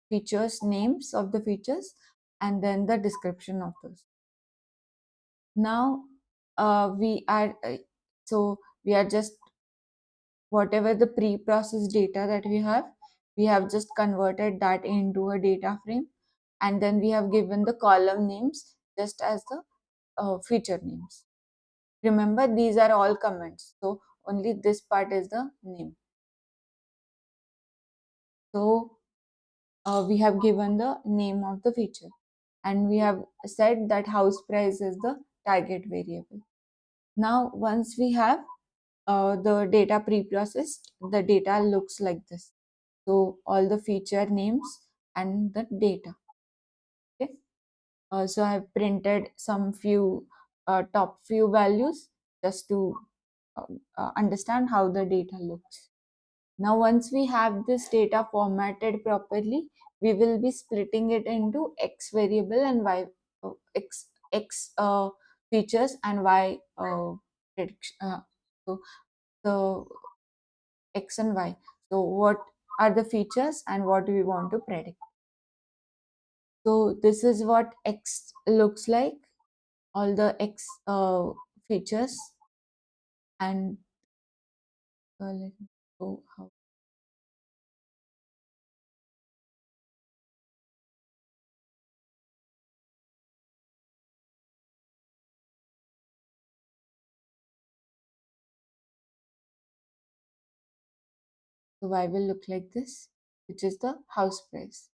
features, names of the features, and then the description of those. Now we are so we are just whatever the pre-processed data that we have just converted that into a data frame, and then we have given the column names just as the feature names. Remember, these are all comments, so only this part is the name. So we have given the name of the feature, and we have said that house price is the target variable. Now once we have the data pre-processed, the data looks like this. So all the feature names and the data. Okay. So I have printed some few top few values just to understand how the data looks. Now, once we have this data formatted properly, we will be splitting it into X variable and Y, X features and Y prediction. So the X and Y. So what are the features and what do we want to predict? So this is what X looks like. All the X features, and let me go how. So Y will look like this, which is the house price.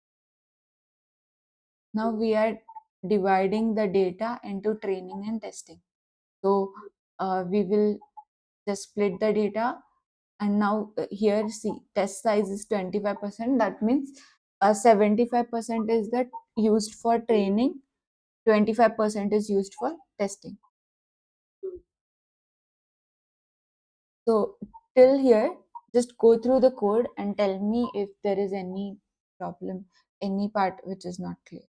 Now we are dividing the data into training and testing. So we will just split the data, and now here see test size is 25%. That means 75% is that used for training, 25% is used for testing. So till here, just go through the code and tell me if there is any problem, any part which is not clear.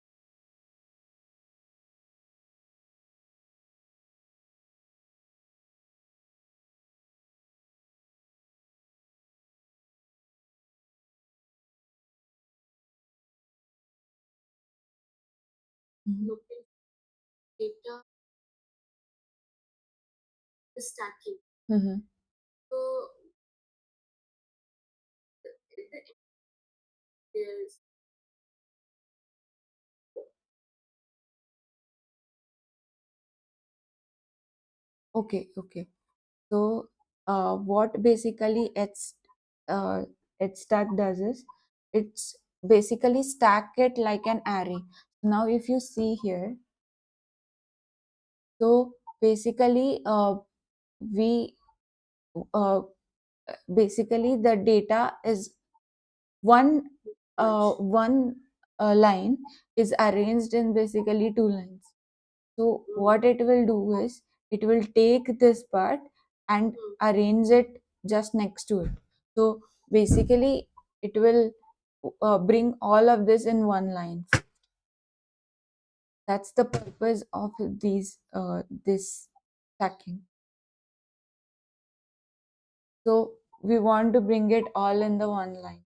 Mhm. Looking data is stacking. Mhm. So there's Okay, okay. So, what basically uh, its stack does is it's basically stack it like an array. Now, if you see here, so basically, we uh, basically the data is one much. one line is arranged in basically two lines. So Mm, what it will do is it will take this part and mm, arrange it just next to it. So basically it will bring all of this in one line. That's the purpose of these this stacking. So we want to bring it all in the one line.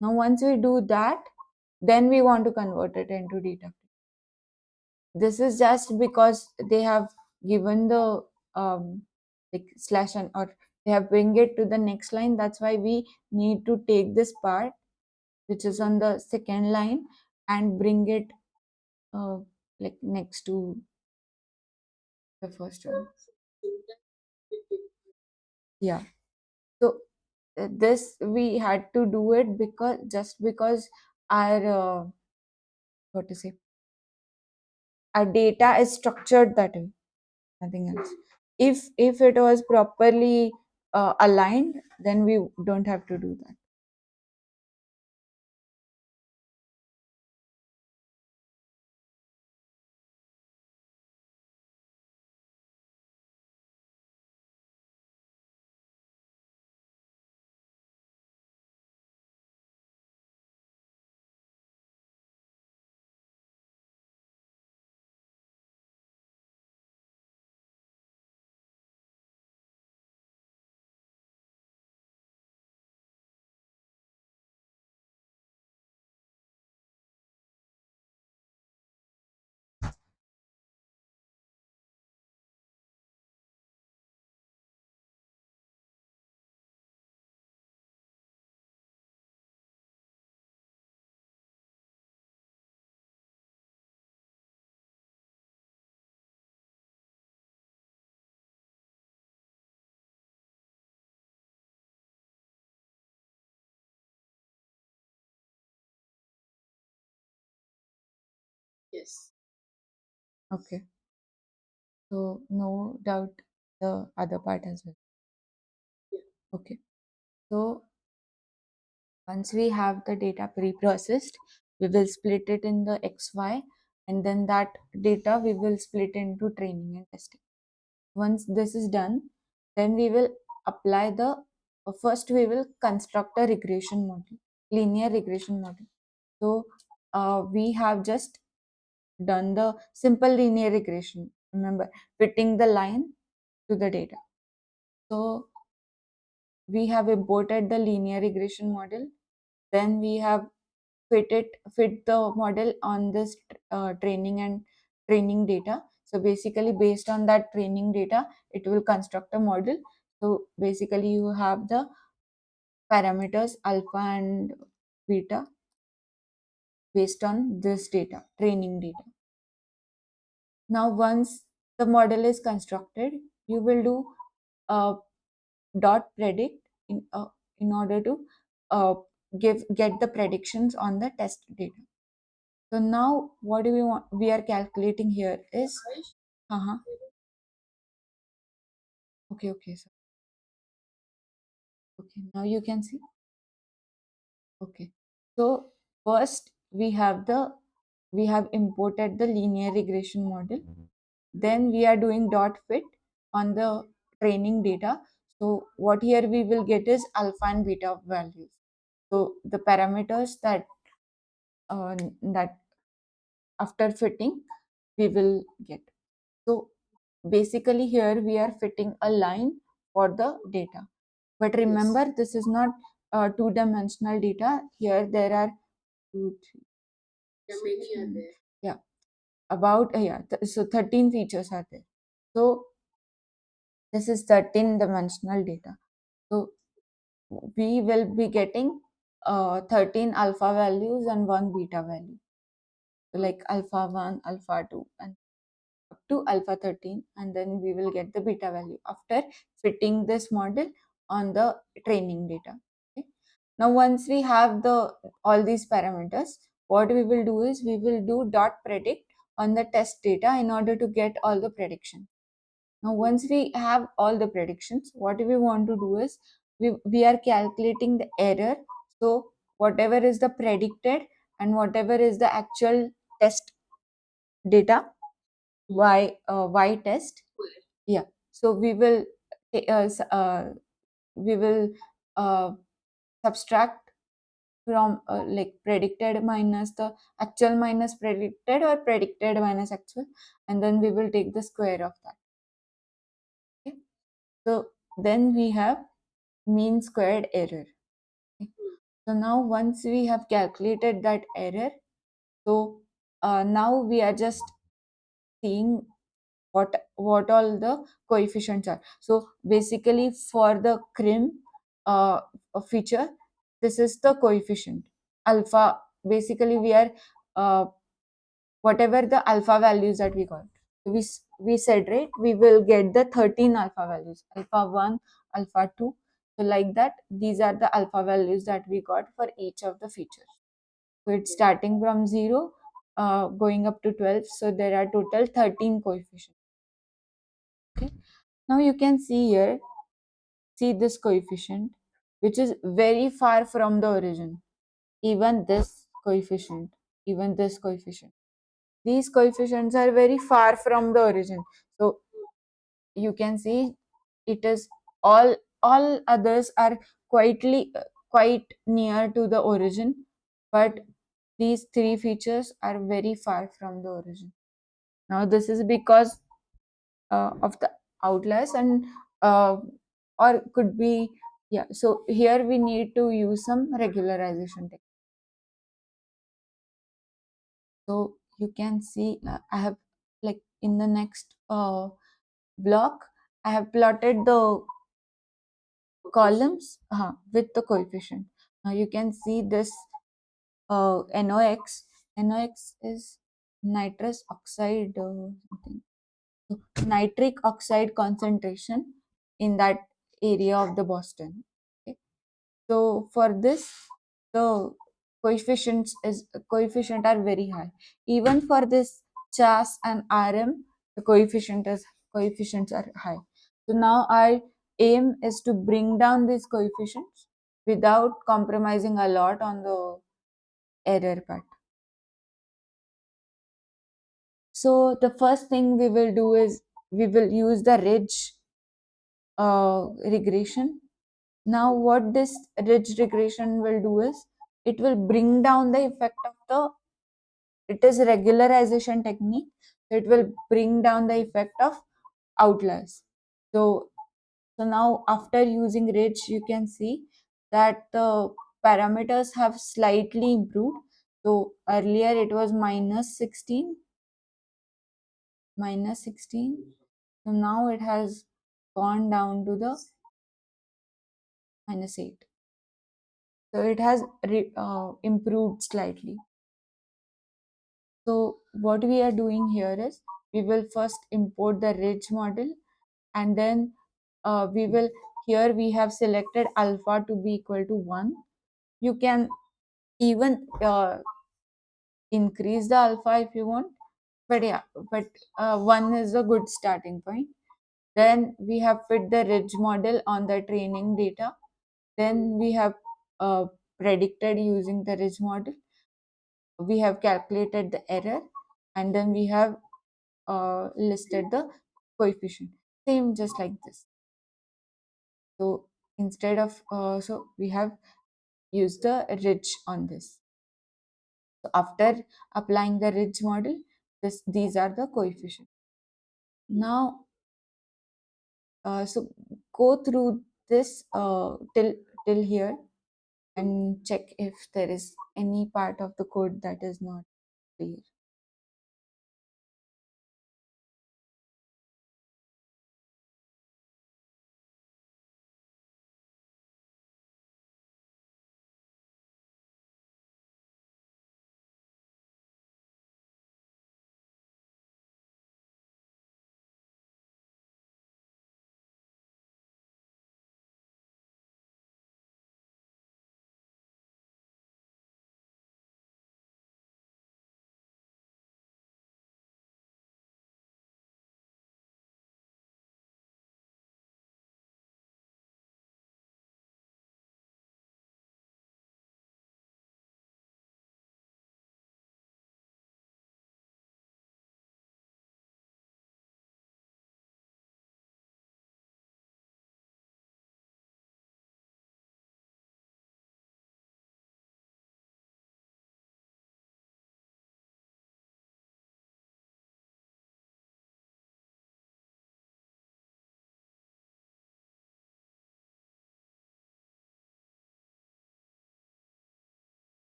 Now once we do that, then we want to convert it into data. This is just because they have given the like slash and or they have bring it to the next line. That's why we need to take this part which is on the second line and bring it uh, like next to the first one. Yeah. So this we had to do it because just because our what to say our data is structured that way, nothing else. If it was properly aligned, then we don't have to do that. Yes. Okay, so no doubt the other part as well. Yeah. Okay, so once we have the data pre-processed, we will split it in the XY, and then that data we will split into training and testing. Once this is done, then we will apply the first we will construct a regression model, linear regression model. So we have just done the simple linear regression. Remember, fitting the line to the data. So we have imported the linear regression model. Then we have fit the model on this training and training data. So basically, based on that training data, it will construct a model. So basically, you have the parameters alpha and beta based on this data, training data. Now, once the model is constructed, you will do a dot predict in order to uh, get the predictions on the test data. So now what do we want? We are calculating here is uh-huh. Okay, so okay, now you can see. Okay. So first we have imported the linear regression model. Then we are doing dot fit on the training data. So what here we will get is alpha and beta values. So the parameters that after fitting we will get. So basically here we are fitting a line for the data. But remember, Yes. this is not two-dimensional data. Here there are two, three, Yeah, six, many are seven, there. yeah, about so 13 features are there. So this is 13-dimensional data. So we will be getting 13 alpha values and one beta value. So like alpha 1, alpha 2, and up to alpha 13, and then we will get the beta value after fitting this model on the training data. Okay. Now once we have the all these parameters, what we will do is we will do dot predict on the test data in order to get all the prediction. Now once we have all the predictions, what we want to do is we are calculating the error. So whatever is the predicted and whatever is the actual test data, y test, yeah. So we will uh, subtract from like predicted minus the actual minus predicted or predicted minus actual, and then we will take the square of that. Okay. So then we have mean squared error. Okay. So now once we have calculated that error, so now we are just seeing what all the coefficients are. So basically for the crim feature, this is the coefficient alpha. Basically we are uh, whatever the alpha values that we got, we said, right, we will get the 13 alpha values, alpha 1, alpha 2. So like that, these are the alpha values that we got for each of the features. So it's starting from 0 going up to 12. So there are total 13 coefficients. Okay. Now you can see here, see this coefficient, which is very far from the origin. Even this coefficient, even this coefficient. These coefficients are very far from the origin. So you can see it is all others are quite near to the origin, but these three features are very far from the origin. Now this is because of the outliers, and or could be, yeah, so here we need to use some regularization technique. So you can see I have, like, in the next block I have plotted the columns with the coefficient. Now you can see this NOx. NOx is nitrous oxide, something. So, nitric oxide concentration in that area of the Boston. Okay. So for this, the coefficient are very high. Even for this CHAS and RM, the coefficients are high. So now our aim is to bring down these coefficients without compromising a lot on the error part. So the first thing we will do is we will use the ridge regression. Now what this ridge regression will do is it will bring down the effect of the, it is regularization technique, so it will bring down the effect of outliers. So now after using ridge, you can see that the parameters have slightly improved. So earlier it was -16. So now it has gone down to the -8. So it has improved slightly. So what we are doing here is we will first import the ridge model, and then we will, here we have selected alpha to be equal to 1. You can even increase the alpha if you want, but yeah, but 1 is a good starting point. Then we have fit the ridge model on the training data. Then we have predicted using the ridge model. We have calculated the error, and then we have listed the coefficient. Same just like this. So instead of, so we have used the ridge on this. So after applying the ridge model, these are the coefficients. Now, so go through this till here and check if there is any part of the code that is not clear.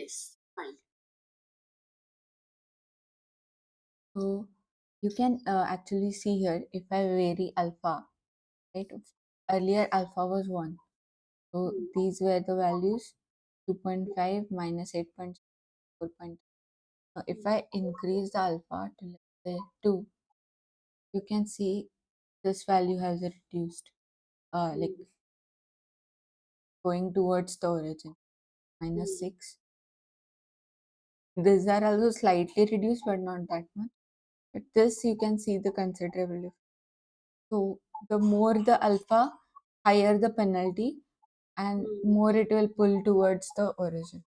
Yes. Fine. So you can actually see here if I vary alpha, right? Earlier alpha was 1. So Mm. these were the values 2.5 minus 8.4. Now if I increase the alpha to let's say 2, you can see this value has reduced, like Mm. going towards the origin, minus 6. These are also slightly reduced, but not that much. But this you can see the considerable difference. So the more the alpha, higher the penalty, and Mm. more it will pull towards the origin.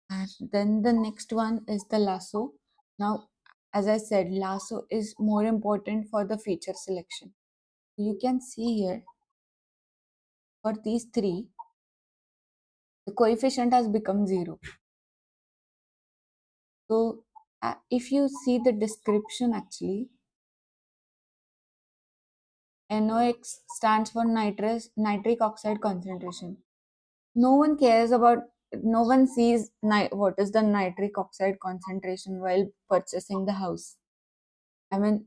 And then the next one is the lasso. Now, as I said, lasso is more important for the feature selection. You can see here for these three, the coefficient has become 0. So, if you see the description actually, NOx stands for nitric oxide concentration. No one cares about, no one sees what is the nitric oxide concentration while purchasing the house. I mean,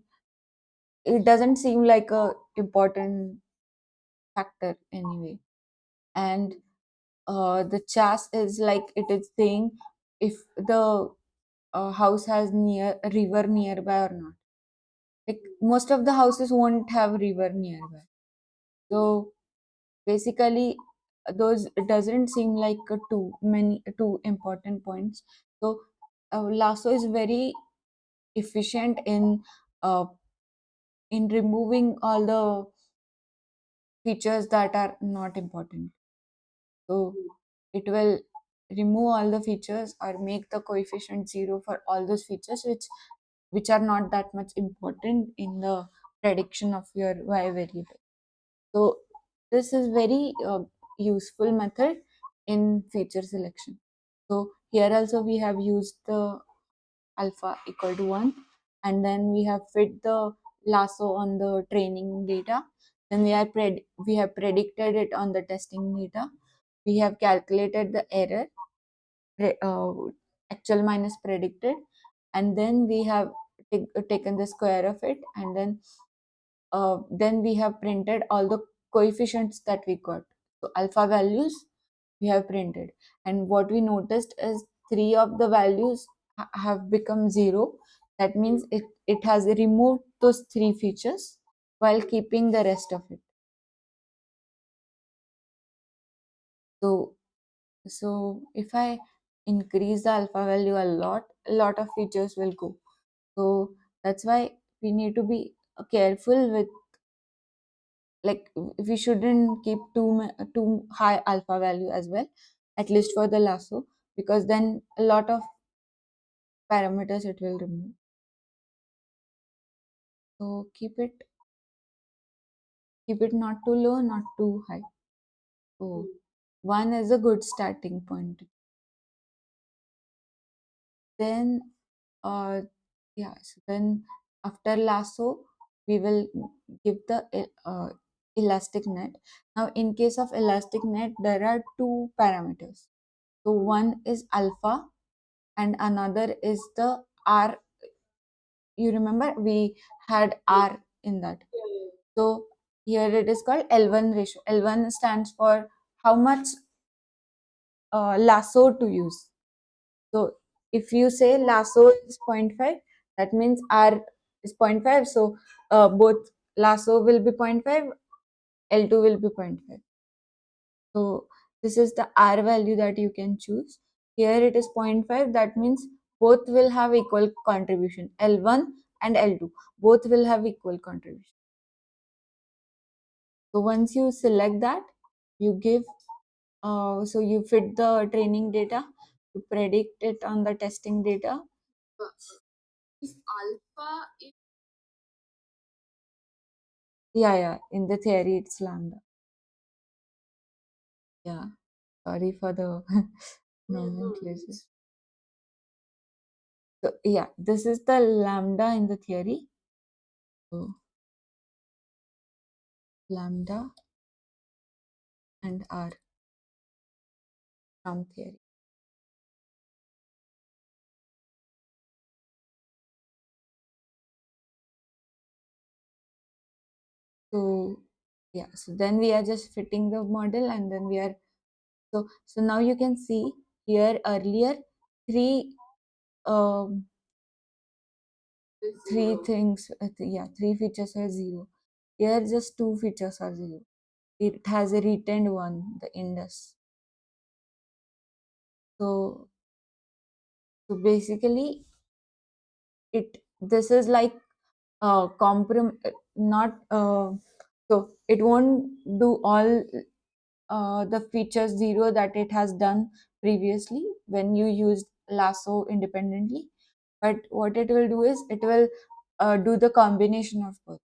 it doesn't seem like a important factor anyway. And the chas is like it is saying if the house has near a river nearby or not. Like most of the houses won't have river nearby. So basically, those it doesn't seem like two important points. So Lasso is very efficient uh, in removing all the features that are not important. So it will remove all the features or make the coefficient 0 for all those features which are not that much important in the prediction of your y variable. So this is very useful method in feature selection. So here also we have used the alpha equal to 1, and then we have fit the lasso on the training data. Then we have predicted it on the testing data. We have calculated the error, actual minus predicted, and then we have taken the square of it, and then we have printed all the coefficients that we got. So alpha values we have printed, and what we noticed is three of the values have become 0. That means it has removed those three features while keeping the rest of it. So so if I increase the alpha value a lot of features will go. So that's why we need to be careful with, like, we shouldn't keep too high alpha value as well, at least for the lasso, because then a lot of parameters it will remove. So keep it not too low, not too high. So one is a good starting point. Then uh yeah, so then after lasso we will give the elastic net. Now in case of elastic net there are two parameters. So one is alpha and another is the R. You remember we had R in that. So here it is called L1 ratio. L1 stands for how much lasso to use. So if you say lasso is zero point 0.5, that means R is zero point 0.5. So both lasso will be zero point 0.5, L2 will be zero point 0.5. So this is the R value that you can choose. Here it is zero point 0.5. That means both will have equal contribution. L1 and L2 both will have equal contribution. So once you select that, you give so you fit the training data, you predict it on the testing data. If alpha is Yeah, in the theory it's lambda. Yeah, sorry for the nomenclature. So yeah, this is the lambda in the theory. So lambda and R. from theory. So yeah, so then we are just fitting the model, and then we are so now you can see here earlier three um three Zero. things yeah, three features are zero. Here just two features are zero. It has a retained one, the index. So basically it this is like not so it won't do all the features zero that it has done previously when you used Lasso independently, but what it will do is it will do the combination of both.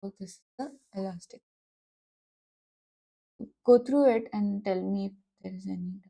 So this is the elastic. Go through it and tell me if there is any.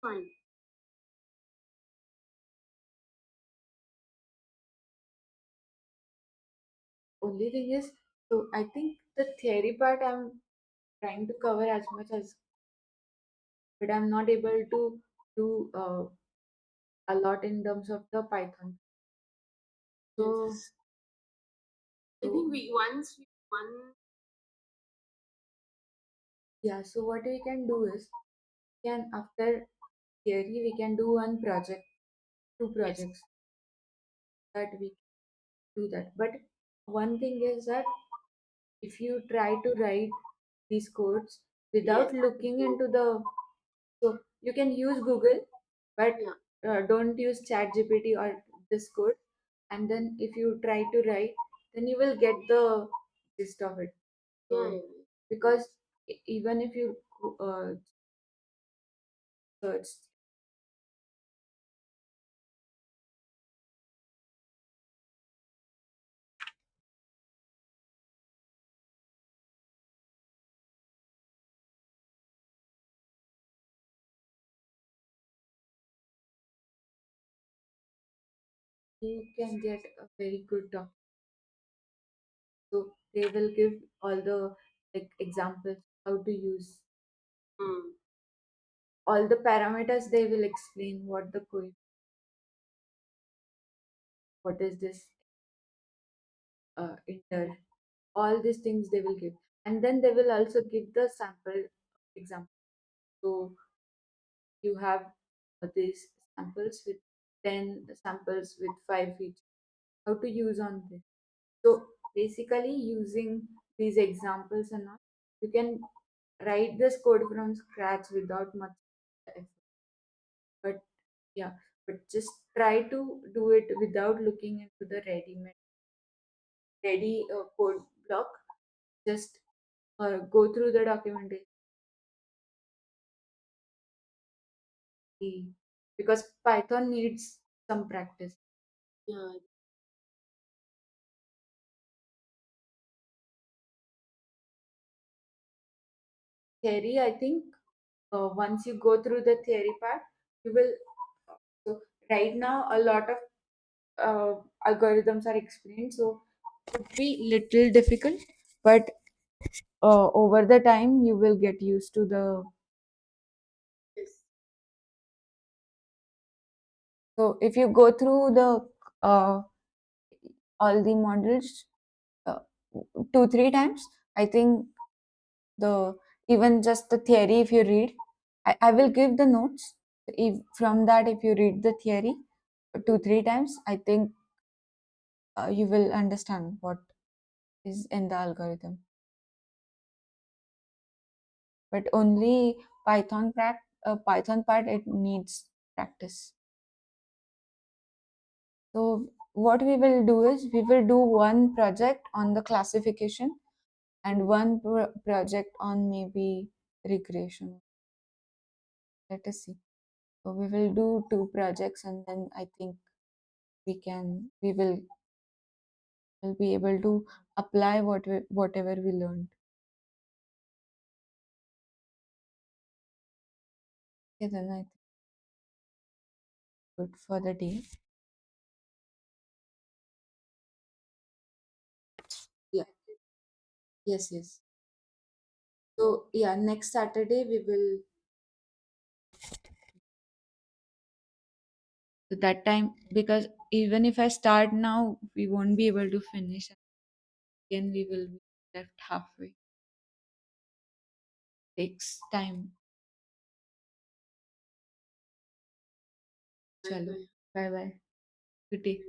Fine. Only thing is, so I think the theory part I'm trying to cover as much as, but I'm not able to do a lot in terms of the Python. So, Yes. I so think we once we one. yeah, so what we can do is, can after theory we can do one project, two Yes. projects that we do that. But one thing is that if you try to write these codes Yes. without looking into the, so you can use Google, but Yeah. don't use ChatGPT or this code. And then if you try to write, then you will get the gist of it. Yeah. So Yeah. because even if you search, you can get a very good doc. So they will give all the like examples how to use Hmm. all the parameters. They will explain what the what is this. inter, all these things they will give, and then they will also give the sample example. So you have these samples with 10 samples with 5 each. How to use on this? So basically, using these examples and all, you can write this code from scratch without much effort. But yeah, but just try to do it without looking into the ready code block. Just go through the documentation because Python needs some practice. Yeah. Theory, I think once you go through the theory part, you will. So right now, a lot of algorithms are explained, so it would be little difficult, but over the time you will get used to the. Yes. So if you go through the all the models uh, 2 3 times, I think the even just the theory if you read, I will give the notes. If from that if you read the theory 2 3 times, I think you will understand what is in the algorithm. But only Python part it needs practice. So what we will do is we will do one project on the classification and one project on maybe regression. Let us see. So we will do 2 projects, and then I think we will be able to apply whatever we learned. Okay, then I think good for the day. Yeah. Yes. Yes. So yeah, next Saturday we will. So that time, because even if I start now, we won't be able to finish. Again, we will be left halfway. Takes time. Bye Chalo. bye. Bye bye. Good day.